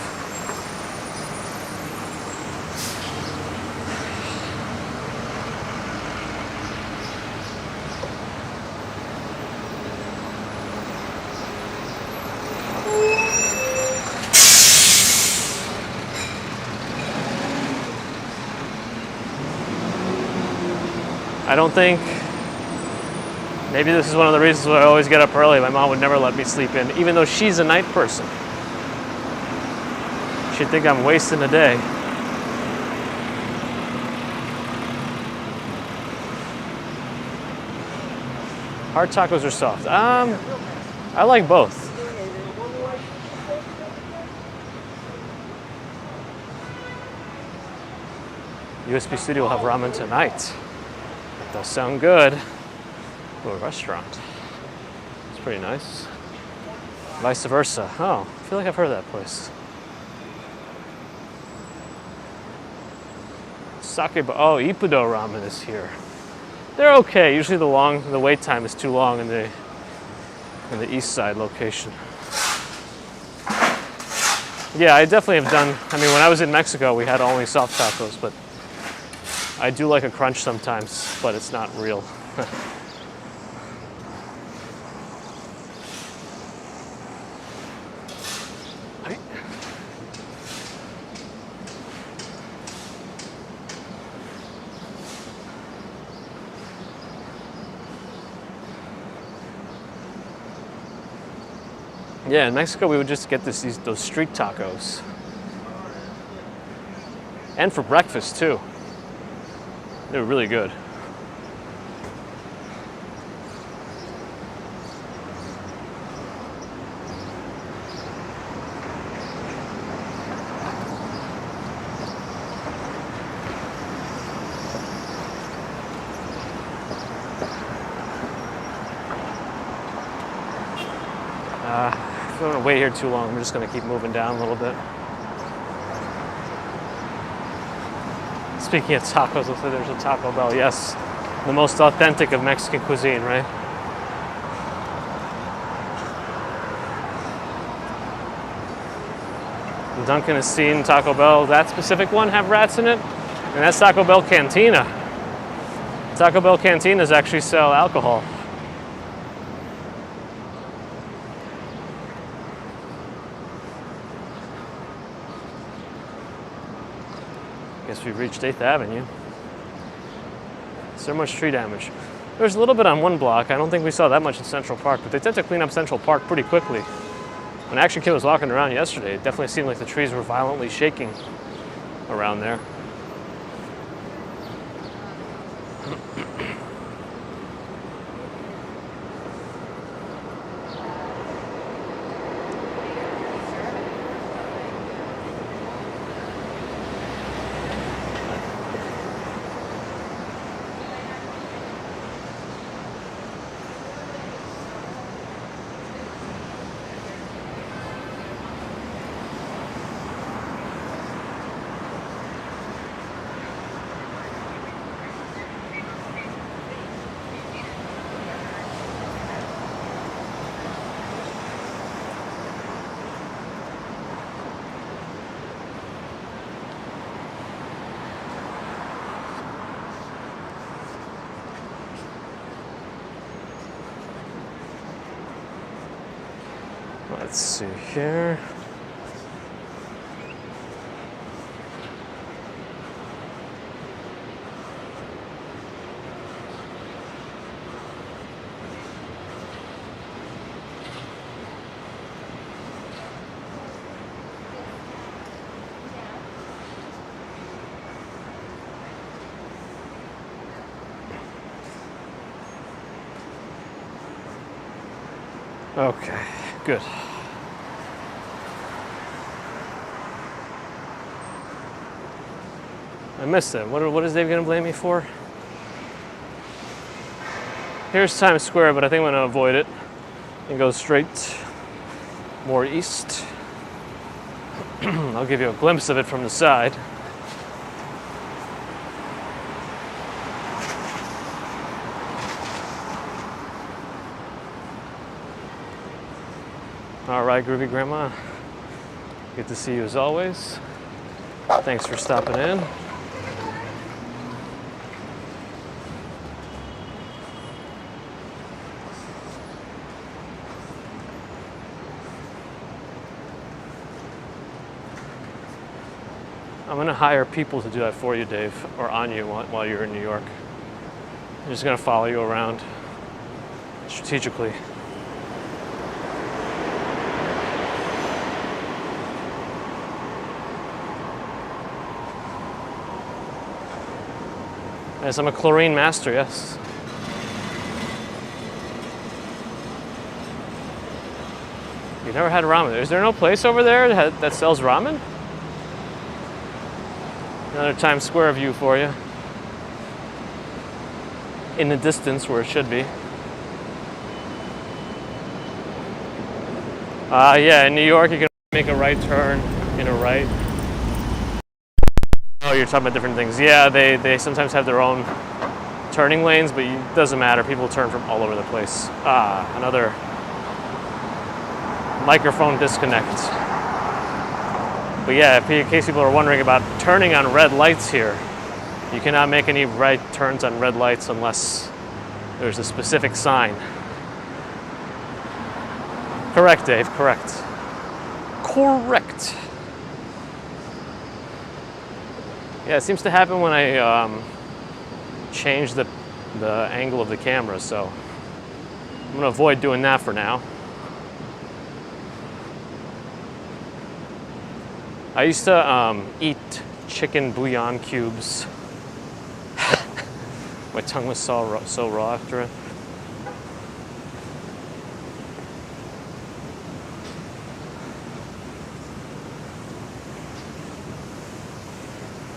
I don't think, maybe this is one of the reasons why I always get up early. My mom would never let me sleep in, even though she's a night person. She'd think I'm wasting a day. Hard tacos or soft? I like both. USB Studio will have ramen tonight. Does sound good. Ooh, a restaurant. It's pretty nice. Vice versa. Oh, I feel like I've heard of that place. Oh, Ippudo ramen is here. They're okay. Usually the wait time is too long in the east side location. Yeah, I definitely have done. I mean, when I was in Mexico, we had only soft tacos, but I do like a crunch sometimes, but it's not real. Yeah, in Mexico we would just get those street tacos. And for breakfast too. They were really good. If I don't want to wait here too long, I'm just going to keep moving down a little bit. Speaking of tacos, looks like there's a Taco Bell. Yes, the most authentic of Mexican cuisine, right? Dunkin' has seen Taco Bell, that specific one, have rats in it, and that's Taco Bell Cantina. Taco Bell Cantinas actually sell alcohol. Guess we've reached 8th Avenue. So much tree damage. There's a little bit on one block. I don't think we saw that much in Central Park, but they tend to clean up Central Park pretty quickly. When Action Kid was walking around yesterday, it definitely seemed like the trees were violently shaking around there. Let's see here. Okay, good. I missed it. What is Dave gonna blame me for? Here's Times Square, but I think I'm gonna avoid it and go straight more east. I'll give you a glimpse of it from the side. All right, Groovy Grandma. Good to see you as always. Thanks for stopping in. I'm gonna hire people to do that for you, Dave, or on you while you're in New York. I'm just gonna follow you around strategically. Yes, I'm a chlorine master, yes. You've never had ramen. Is there no place over there that sells ramen? Another Times Square view for you. In the distance where it should be. Yeah, in New York you can make a right turn in a right. Oh, you're talking about different things. Yeah, they sometimes have their own turning lanes, but it doesn't matter. People turn from all over the place. Another microphone disconnect. But yeah, in case people are wondering about turning on red lights here, you cannot make any right turns on red lights unless there's a specific sign. Correct, Dave, correct. Correct. Yeah, it seems to happen when I change the angle of the camera, so I'm gonna avoid doing that for now. I used to eat chicken bouillon cubes. My tongue was so raw after it.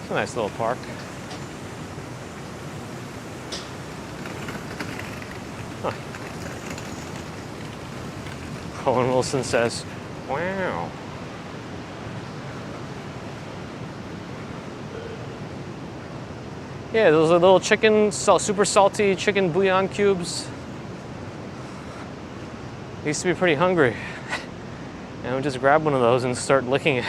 It's a nice little park. Huh. Owen Wilson says, "Wow." Yeah, those are little super salty chicken bouillon cubes. I used to be pretty hungry. And I would just grab one of those and start licking it.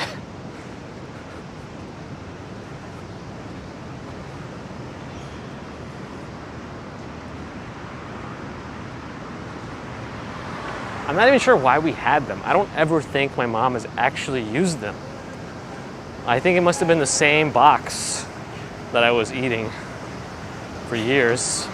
I'm not even sure why we had them. I don't ever think my mom has actually used them. I think it must have been the same box that I was eating for years.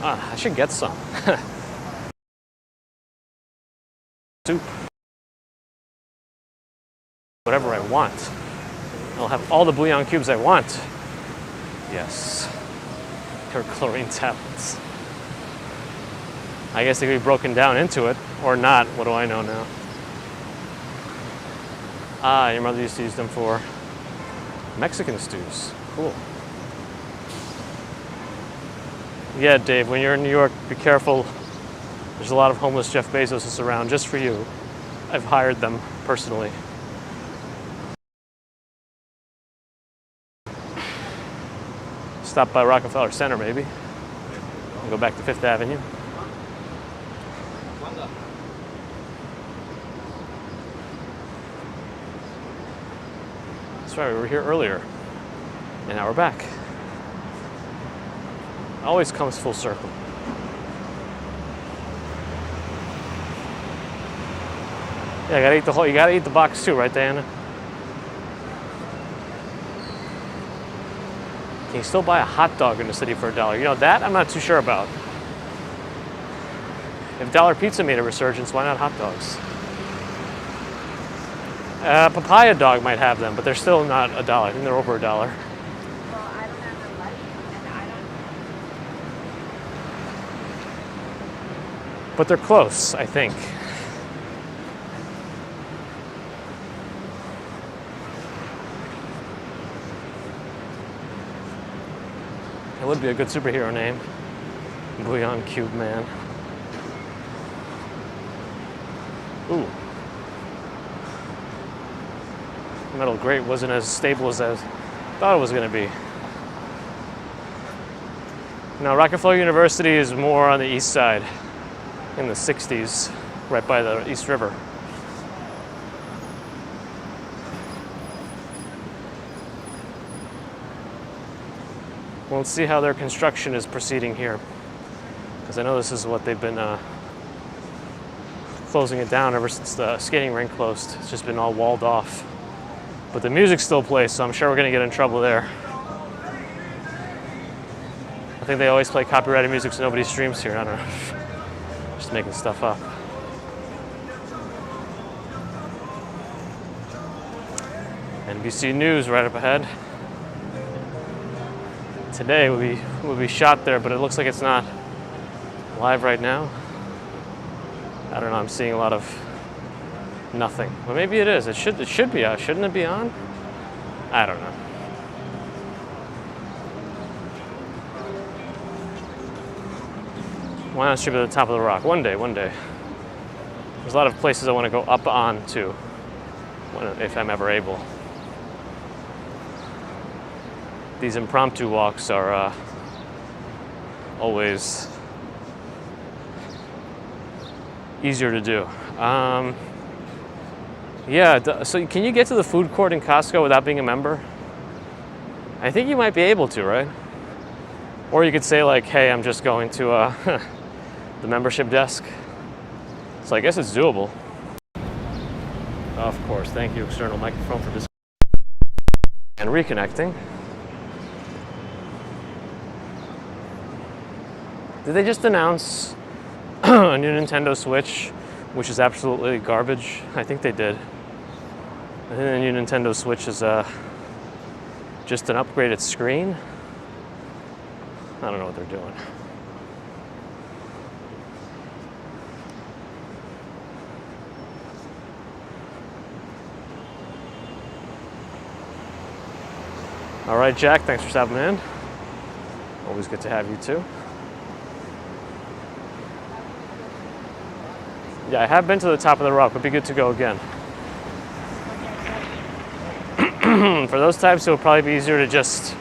I should get some. Soup. Whatever I want. I'll have all the bouillon cubes I want. Yes. Or chlorine tablets. I guess they could be broken down into it, or not. What do I know now? Your mother used to use them for Mexican stews. Cool. Yeah, Dave, when you're in New York, be careful. There's a lot of homeless Jeff Bezos around just for you. I've hired them personally. Stop by Rockefeller Center, maybe. And go back to 5th Avenue. That's right, we were here earlier. And now we're back. Always comes full circle. Yeah, you gotta eat the box too, right, Diana? Can you still buy a hot dog in the city for $1? You know, that I'm not too sure about. If Dollar Pizza made a resurgence, why not hot dogs? Papaya dog might have them, but they're still not $1. I think they're over $1. Well, I don't have the light, and I don't. But they're close, I think. It would be a good superhero name. Bouillon Cube Man. Ooh. Metal grate wasn't as stable as I thought it was going to be. Now, Rockefeller University is more on the east side, in the 60s, right by the East River. Well, let's see how their construction is proceeding here, because I know this is what they've been closing it down ever since the skating rink closed. It's just been all walled off. But the music still plays, so I'm sure we're going to get in trouble there. I think they always play copyrighted music so nobody streams here. I don't know. Just making stuff up. NBC News right up ahead. Today will be shot there, but it looks like it's not live right now. I don't know, I'm seeing a lot of nothing. Well, maybe it is. It should be out. Shouldn't it be on? I don't know. Why not strip at the top of the rock? One day. There's a lot of places I want to go up on to, if I'm ever able. These impromptu walks are always easier to do. Yeah, so can you get to the food court in Costco without being a member? I think you might be able to, right? Or you could say like, hey, I'm just going to the membership desk. So I guess it's doable. Of course, thank you, external microphone, for this. And reconnecting. Did they just announce a new Nintendo Switch, which is absolutely garbage? I think they did. I think the new Nintendo Switch is just an upgraded screen. I don't know what they're doing. All right, Jack, thanks for stopping in. Always good to have you too. Yeah, I have been to the top of the rock. It'd be good to go again. For those types, it would probably be easier to just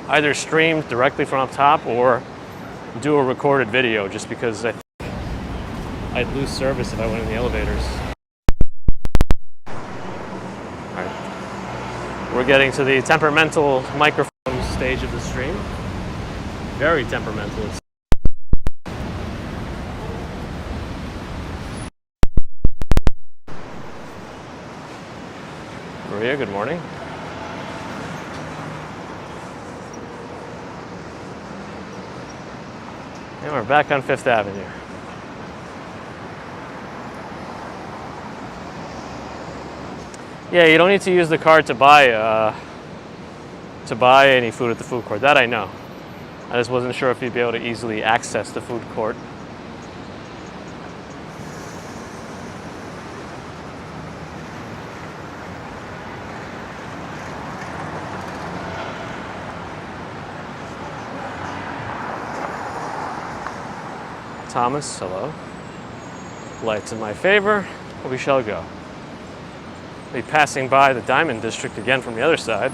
either stream directly from up top or do a recorded video, just because I think I'd lose service if I went in the elevators. All right. We're getting to the temperamental microphone stage of the stream. Very temperamental. Maria, good morning. And we're back on Fifth Avenue. Yeah, you don't need to use the card to buy any food at the food court. That I know. I just wasn't sure if you'd be able to easily access the food court. Thomas, hello. Lights in my favor. We shall go. Be passing by the Diamond District again from the other side.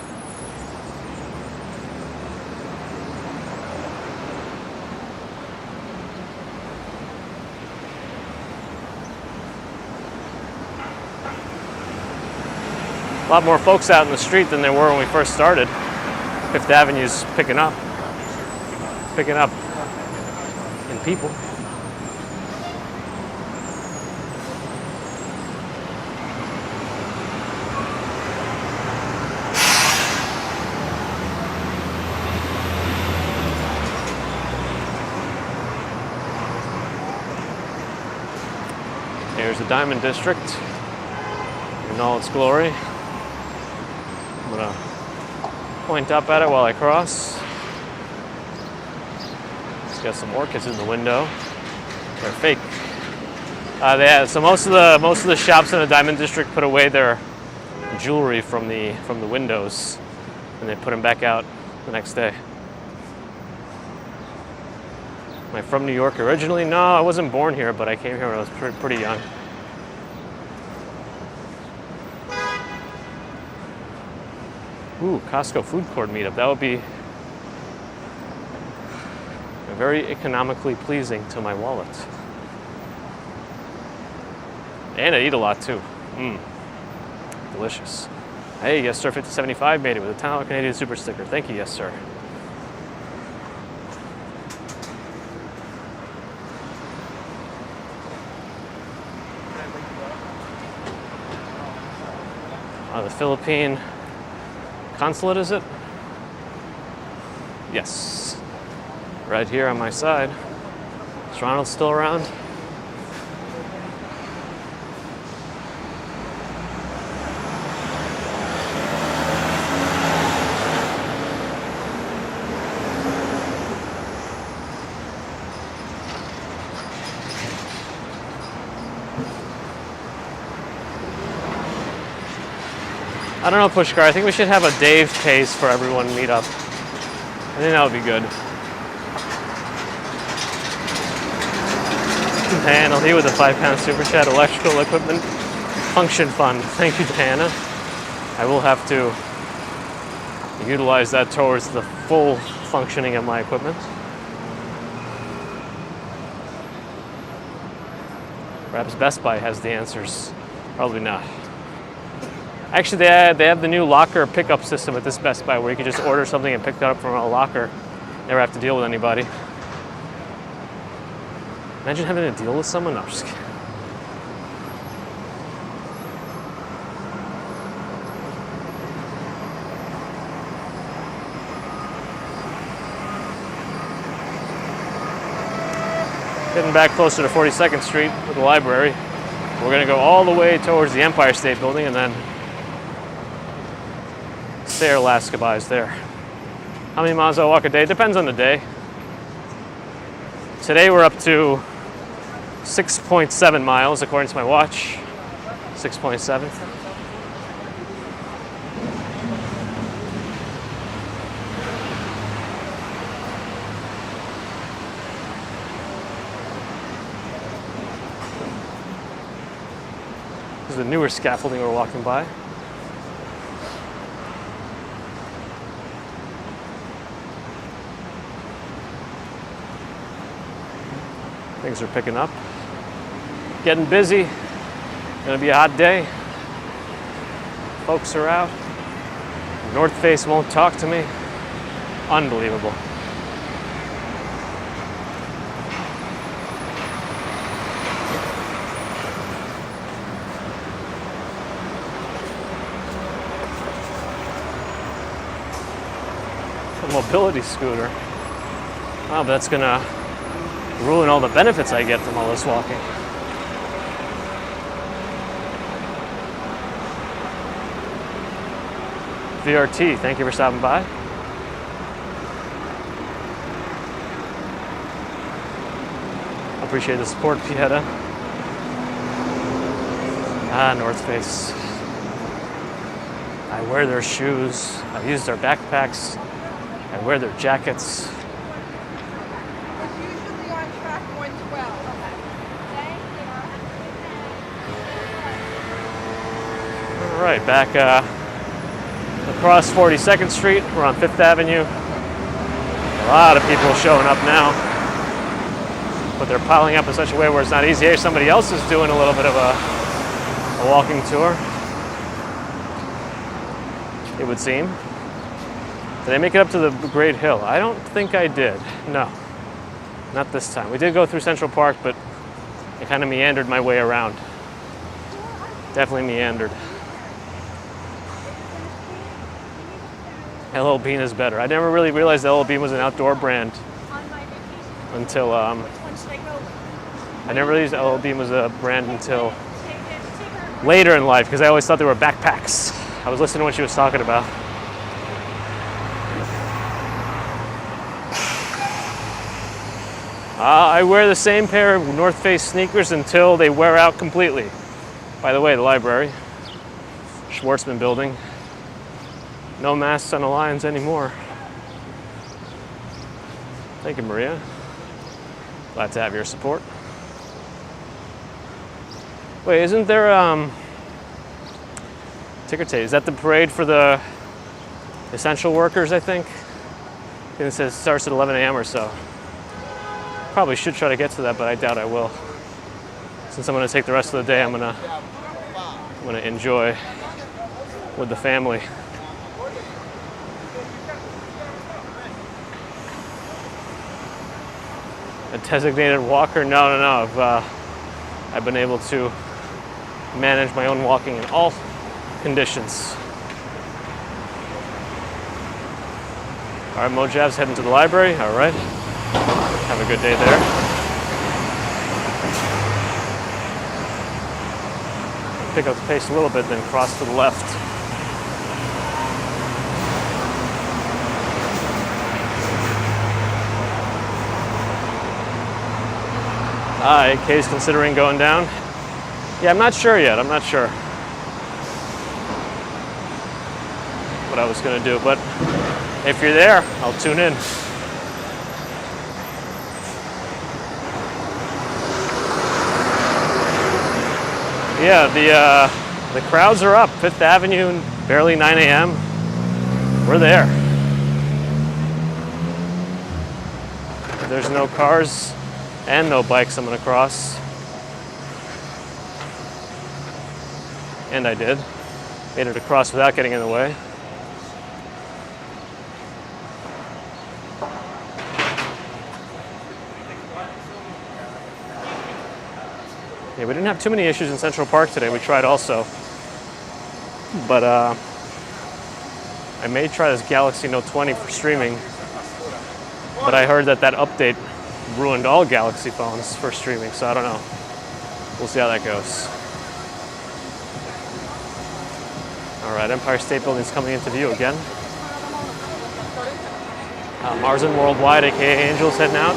A lot more folks out in the street than there were when we first started. Fifth Avenue's picking up in people. Here's the Diamond District in all its glory. I'm gonna point up at it while I cross. It's got some orchids in the window. They're fake. So most of the shops in the Diamond District put away their jewelry from the windows, and they put them back out the next day. Am I from New York originally? No, I wasn't born here, but I came here when I was pretty young. Ooh, Costco food court meetup. That would be very economically pleasing to my wallet. And I eat a lot too. Delicious. Hey, yes sir, 5075 made it with a $10 Canadian super sticker. Thank you, yes sir. The Philippine consulate, is it? Yes. Right here on my side. Is Ronald still around? I don't know, Pushkar. I think we should have a Dave Pays for Everyone meetup. I think that would be good. Diana here with a £5 super chat. Electrical equipment function fund. Thank you, Diana. I will have to utilize that towards the full functioning of my equipment. Perhaps Best Buy has the answers. Probably not. Actually, they have the new locker pickup system at this Best Buy where you can just order something and pick it up from a locker. Never have to deal with anybody. Imagine having to deal with someone. No, I'm just kidding. Getting back closer to 42nd Street with the library. We're going to go all the way towards the Empire State Building and then say our last goodbyes there. How many miles I walk a day? Depends on the day. Today we're up to 6.7 miles according to my watch. 6.7. This is the newer scaffolding we're walking by. Things are picking up. Getting busy. Gonna be a hot day. Folks are out. North Face won't talk to me. Unbelievable. A mobility scooter. Oh, but that's gonna ruin all the benefits I get from all this walking. VRT, thank you for stopping by. Appreciate the support, Pieta. North Face. I wear their shoes. I use their backpacks. I wear their jackets. All right, back across 42nd Street. We're on 5th Avenue. A lot of people showing up now, but they're piling up in such a way where it's not easy. Here, somebody else is doing a little bit of a walking tour. it would seem. Did I make it up to the Great Hill? I don't think I did. No, not this time. We did go through Central Park, but I kind of meandered my way around. Definitely meandered. LL Bean is better. I never really realized LL Bean was an outdoor brand until I never realized LL Bean was a brand until later in life, because I always thought they were backpacks. I was listening to what she was talking about. I wear the same pair of North Face sneakers until they wear out completely. By the way, the library, Schwartzman building. No masks on the lines anymore. Thank you, Maria. Glad to have your support. Wait, isn't there ticker tape? Is that the parade for the essential workers, I think? It says it starts at 11 a.m. or so. Probably should try to get to that, but I doubt I will. Since I'm gonna take the rest of the day, I'm gonna enjoy with the family. A designated walker? No. I've been able to manage my own walking in all conditions. All right, Mojav's heading to the library. All right. Have a good day there. Pick up the pace a little bit, then cross to the left. AK's considering going down. Yeah, I'm not sure yet. I'm not sure what I was going to do, but if you're there, I'll tune in. Yeah, the crowds are up. 5th Avenue, barely 9 a.m. We're there. There's no cars and no bikes I'm gonna cross. And I did. Made it across without getting in the way. Yeah, we didn't have too many issues in Central Park today. We tried also. But I may try this Galaxy Note 20 for streaming. But I heard that update ruined all Galaxy phones for streaming, so I don't know. We'll see how that goes. All right, Empire State Building's coming into view again. Marzen Worldwide, aka Angel's heading out.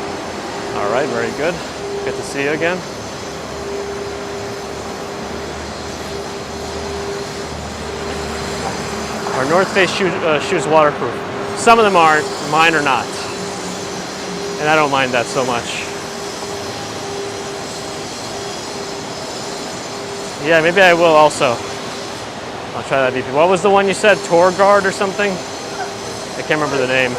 All right, very good. Good to see you again. Our North Face shoes waterproof. Some of them aren't, mine are not. And I don't mind that so much. Yeah, maybe I will also. I'll try that DP. What was the one you said? Tour Guard or something? I can't remember the name.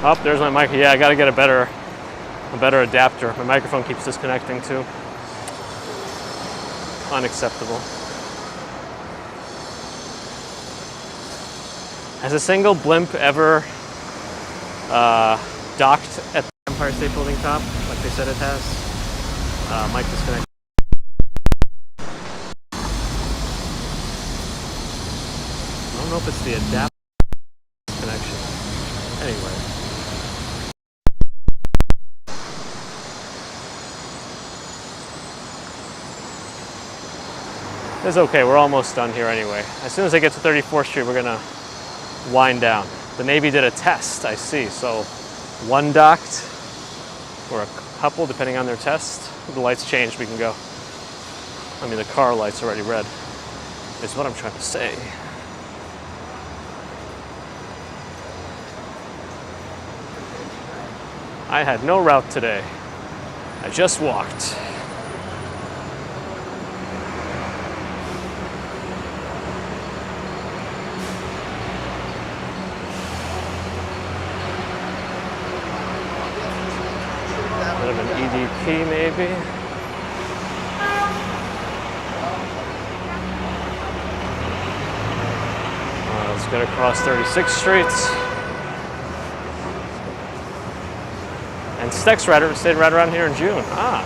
Oh, there's my mic. Yeah, I gotta get a better adapter. My microphone keeps disconnecting too. Unacceptable. Has a single blimp ever docked at the Empire State Building top, like they said it has? Mic disconnect. I don't know if it's the adapter connection. Anyway. It's okay, we're almost done here anyway. As soon as I get to 34th Street, we're gonna wind down. The Navy did a test, I see. So one docked, or a couple, depending on their test. The lights changed, we can go. I mean, the car light's already red, is what I'm trying to say. I had no route today. I just walked. of an EDP maybe. Let's get across 36th Street. And Steck's stayed right around here in June. Ah.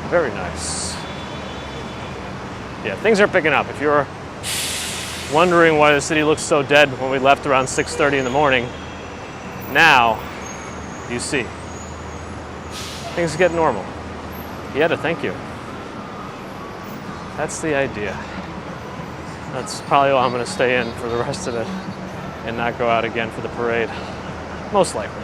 Very nice. Yeah, things are picking up. If you're wondering why the city looks so dead when we left around 6:30 in the morning, now you see. Things get normal. Yeah, thank you. That's the idea. That's probably why I'm going to stay in for the rest of it and not go out again for the parade. Most likely.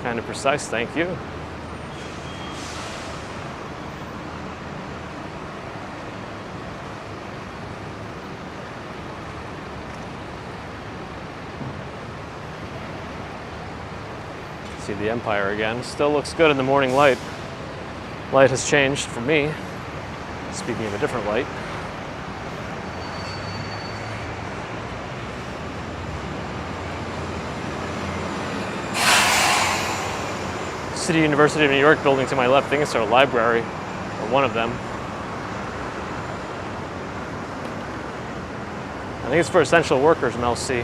Kind of precise, thank you. See the Empire again. Still looks good in the morning light. Light has changed for me. Speaking of a different light. City University of New York building to my left. I think it's their library, or one of them. I think it's for essential workers, Mel C.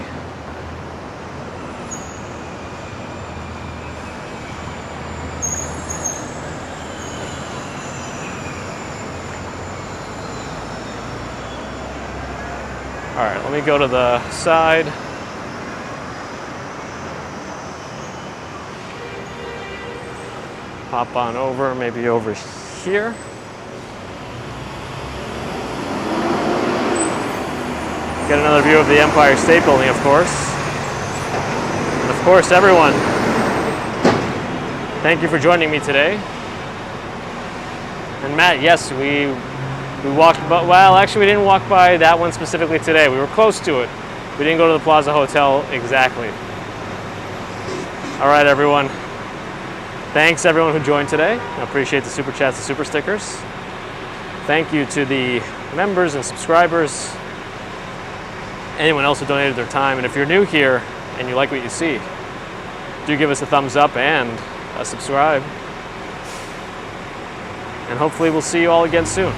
All right, let me go to the side. Hop on over, maybe over here. Get another view of the Empire State Building, of course. And of course, everyone, thank you for joining me today. And Matt, yes, we walked, but well, actually we didn't walk by that one specifically today. We were close to it. We didn't go to the Plaza Hotel exactly. All right, everyone. Thanks everyone who joined today. I appreciate the super chats and super stickers. Thank you to the members and subscribers. Anyone else who donated their time. And if you're new here and you like what you see, do give us a thumbs up and a subscribe. And hopefully we'll see you all again soon.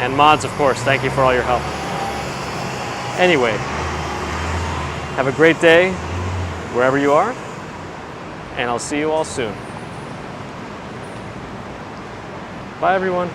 And mods, of course, thank you for all your help. Anyway, have a great day wherever you are, and I'll see you all soon. Bye, everyone.